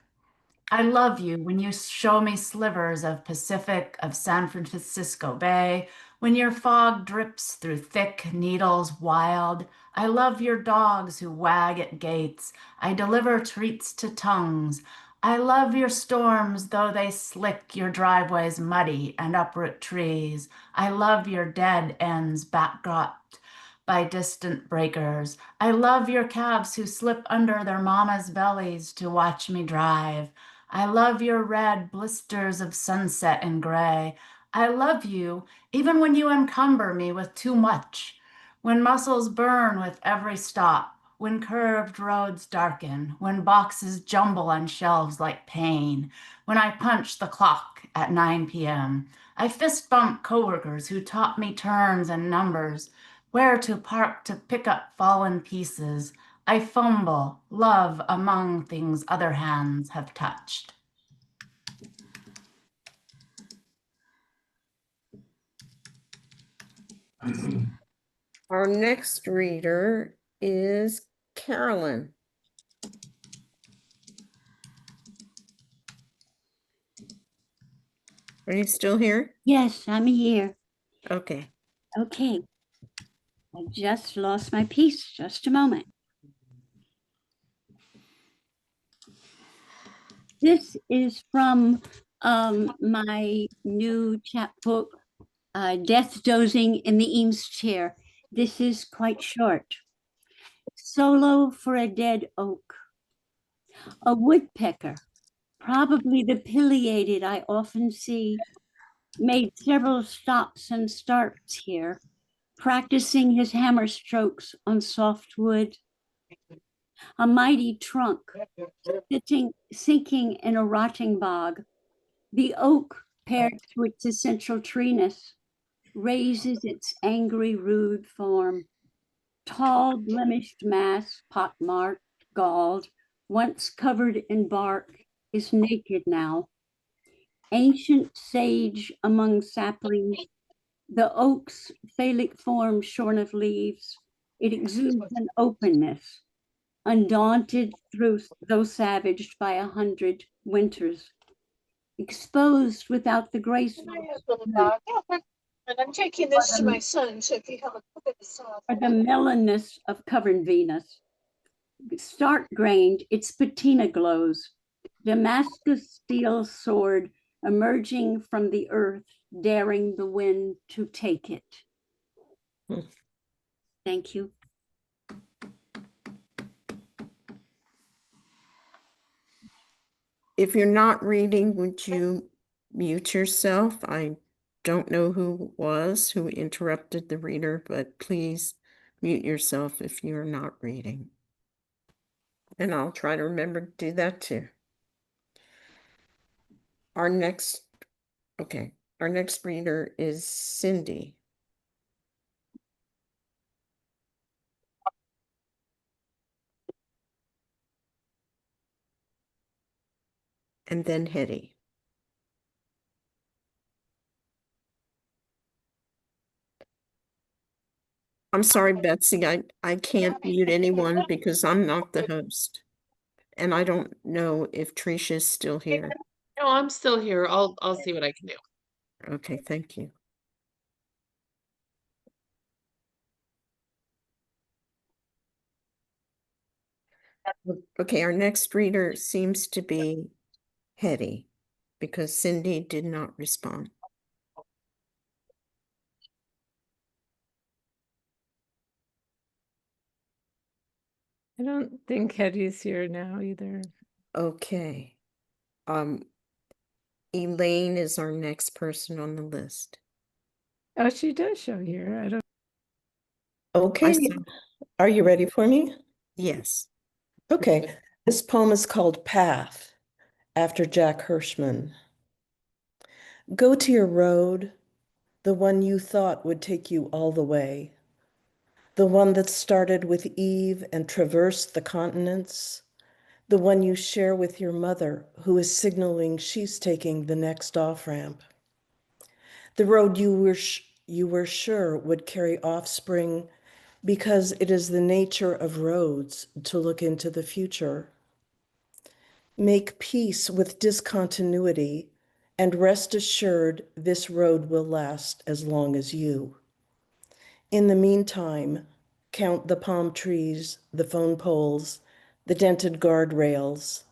I love you when you show me slivers of Pacific, of San Francisco Bay, when your fog drips through thick needles wild. I love your dogs who wag at gates. I deliver treats to tongues. I love your storms, though they slick your driveways muddy and uproot trees. I love your dead ends backdropped by distant breakers. I love your calves who slip under their mamas' bellies to watch me drive. I love your red blisters of sunset and gray. I love you even when you encumber me with too much, when muscles burn with every stop, when curved roads darken, when boxes jumble on shelves like pain, when I punch the clock at 9 p.m. I fist bump coworkers who taught me terms and numbers, where to park to pick up fallen pieces. I fumble, love among things other hands have touched. Our next reader is Carolyn. Are you still here? Yes, I'm here. Okay. Okay. I just lost my piece. Just a moment. This is from my new chapbook, Death Dozing in the Eames Chair. This is quite short. Solo for a dead oak. A woodpecker, probably the pileated I often see, made several stops and starts here, practicing his hammer strokes on soft wood. A mighty trunk, sinking in a rotting bog. The oak, paired to its essential treeness, raises its angry, rude form. Tall, blemished mass, pockmarked, galled, once covered in bark, is naked now. Ancient sage among saplings, the oak's phallic form shorn of leaves, it exudes an openness, undaunted though savaged by 100 winters, exposed without the grace. And I'm taking this to my son, so if you have a look at the sauce. Or the melonness of covered Venus. Stark grained, its patina glows. Damascus steel sword emerging from the earth, daring the wind to take it. Thank you. If you're not reading, would you mute yourself? I don't know who interrupted the reader, but please mute yourself if you're not reading. And I'll try to remember to do that too. Our next reader is Cindy. And then Hetty. I'm sorry, Betsy, I can't mute anyone because I'm not the host. And I don't know if Tricia's still here. No, I'm still here. I'll see what I can do. Okay, thank you. Okay, our next reader seems to be Hetty because Cindy did not respond. I don't think Hetty's here now either. Okay. Elaine is our next person on the list. Oh, she does show here. I don't. Okay, are you ready for me? Yes. Okay, this poem is called Path, after Jack Hirschman. Go to your road, the one you thought would take you all the way. The one that started with Eve and traversed the continents. The one you share with your mother, who is signaling she's taking the next off-ramp. The road you were sure would carry offspring because it is the nature of roads to look into the future. Make peace with discontinuity and rest assured this road will last as long as you. In the meantime, count the palm trees, the phone poles, the dented guardrails,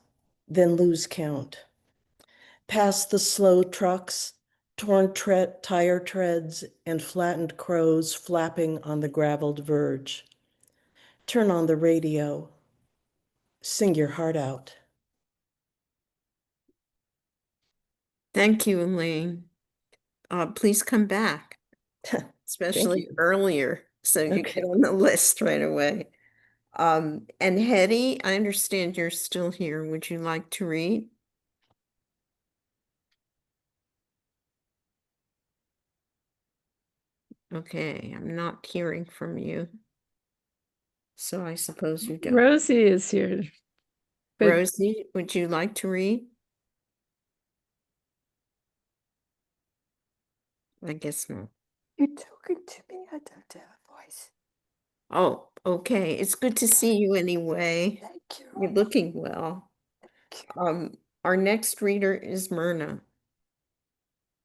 then lose count. Pass the slow trucks, torn tire treads, and flattened crows flapping on the graveled verge. Turn on the radio. Sing your heart out. Thank you, Elaine. Please come back, especially earlier, so you get on the list right away. And Hetty, I understand you're still here. Would you like to read? Okay, I'm not hearing from you. So I suppose you don't. Rosie is here. But Rosie, would you like to read? I guess not. You're talking to me. I don't have a voice. Oh, okay. It's good to see you anyway. Thank you. You're looking well. Our next reader is Myrna.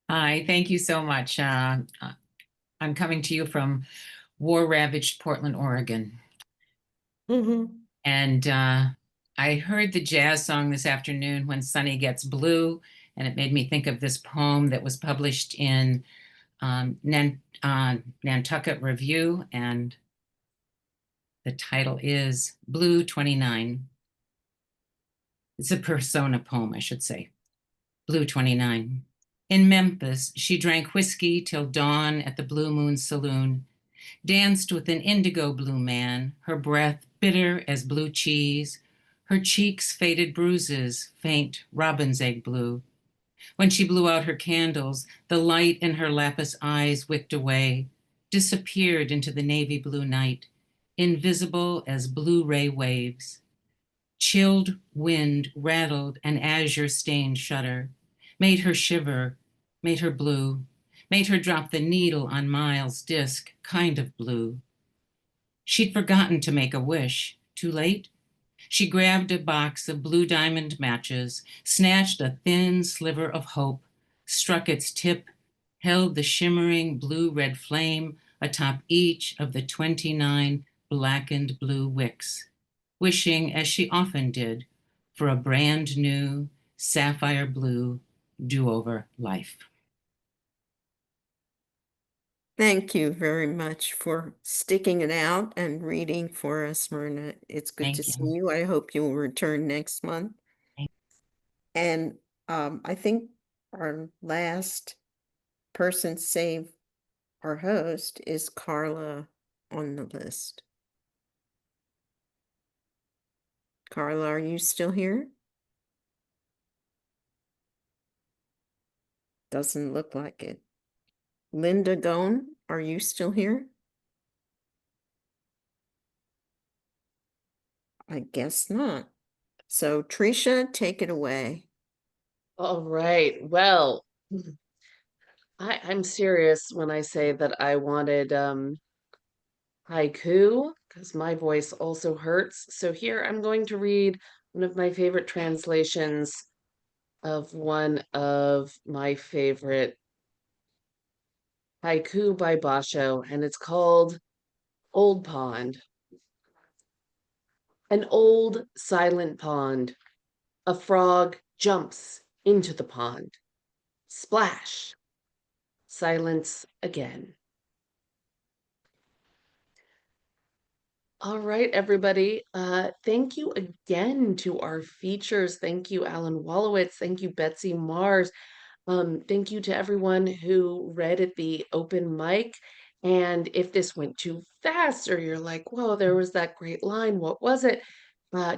Hi, thank you so much. I'm coming to you from war-ravaged Portland, Oregon. And I heard the jazz song this afternoon, When Sunny Gets Blue, and it made me think of this poem that was published in Nantucket Review, and the title is Blue 29. It's a persona poem, I should say. Blue 29. In Memphis, she drank whiskey till dawn at the Blue Moon Saloon, danced with an indigo blue man, her breath bitter as blue cheese, her cheeks faded bruises, faint robin's egg blue. When she blew out her candles, the light in her lapis eyes wicked away, disappeared into the navy blue night, invisible as blue ray waves. Chilled wind rattled an azure-stained shutter, made her shiver, made her blue, made her drop the needle on Miles' disc, kind of blue. She'd forgotten to make a wish. Too late? She grabbed a box of blue diamond matches, snatched a thin sliver of hope, struck its tip, held the shimmering blue-red flame atop each of the 29 blackened blue wicks, wishing, as she often did, for a brand new sapphire blue do-over life. Thank you very much for sticking it out and reading for us, Myrna. It's good to see you. I hope you will return next month. And I think our last person, save our host, is Carla on the list. Carla, are you still here? Doesn't look like it. Linda Gone, are you still here? I guess not. So Tricia, take it away. All right. Well, I'm serious when I say that I wanted haiku because my voice also hurts. So here I'm going to read one of my favorite translations of one of my favorite haiku by Basho, and it's called Old Pond. An old silent pond. A frog jumps into the pond. Splash. Silence again. All right, everybody. Thank you again to our features. Thank you, Alan Wolowitz. Thank you, Betsy Mars. Thank you to everyone who read at the open mic. And if this went too fast or you're like, whoa, there was that great line, what was it?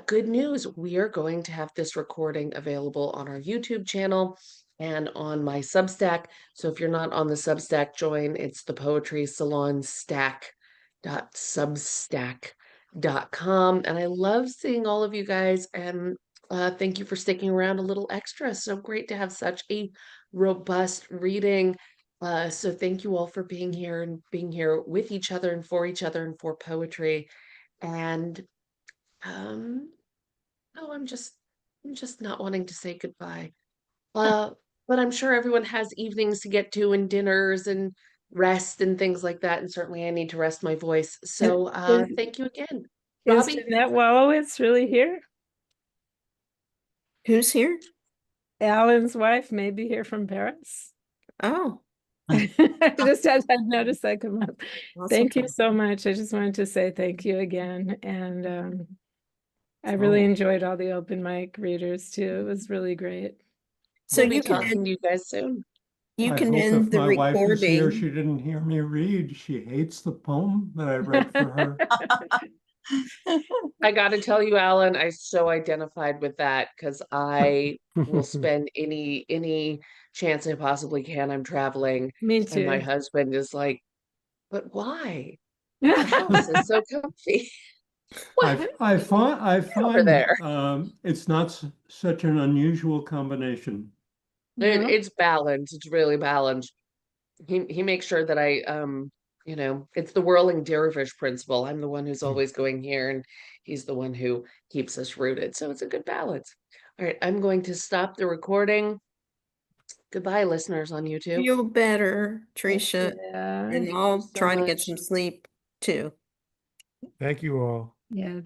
Good news, we are going to have this recording available on our YouTube channel and on my Substack. So if you're not on the Substack, join. It's the Poetry Salon Stack.substack.com. And I love seeing all of you guys, and thank you for sticking around a little extra. So great to have such a robust reading. So thank you all for being here and being here with each other and for poetry. And oh, I'm just not wanting to say goodbye. But I'm sure everyone has evenings to get to and dinners and rest and things like that. And certainly I need to rest my voice. So thank you again. Is Robbie? Jeanette Wolowitz really here? Who's here? Alan's wife may be here from Paris. Oh. I just had noticed that come up. Thank you so much. I just wanted to say thank you again. And I really enjoyed all the open mic readers too. It was really great. So We'll be you can talking to you guys soon. You I can hope end if the my wife is here, recording. she didn't hear me read. She hates the poem that I read for her. I got to tell you, Alan, I so identified with that because I will spend any chance I possibly can. I'm traveling. Me And my too. husband is like, but why? The house is so comfy. I Over there. find it's not such an unusual combination. It's balanced. It's really balanced. He makes sure that I it's the whirling dervish principle. I'm the one who's always going here, and he's the one who keeps us rooted. So it's a good balance. All right, I'm going to stop the recording. Goodbye, listeners on YouTube. Feel better, Tricia. Yeah. And Thank you I'll so try to get much. some sleep too. Thank you all. Yeah.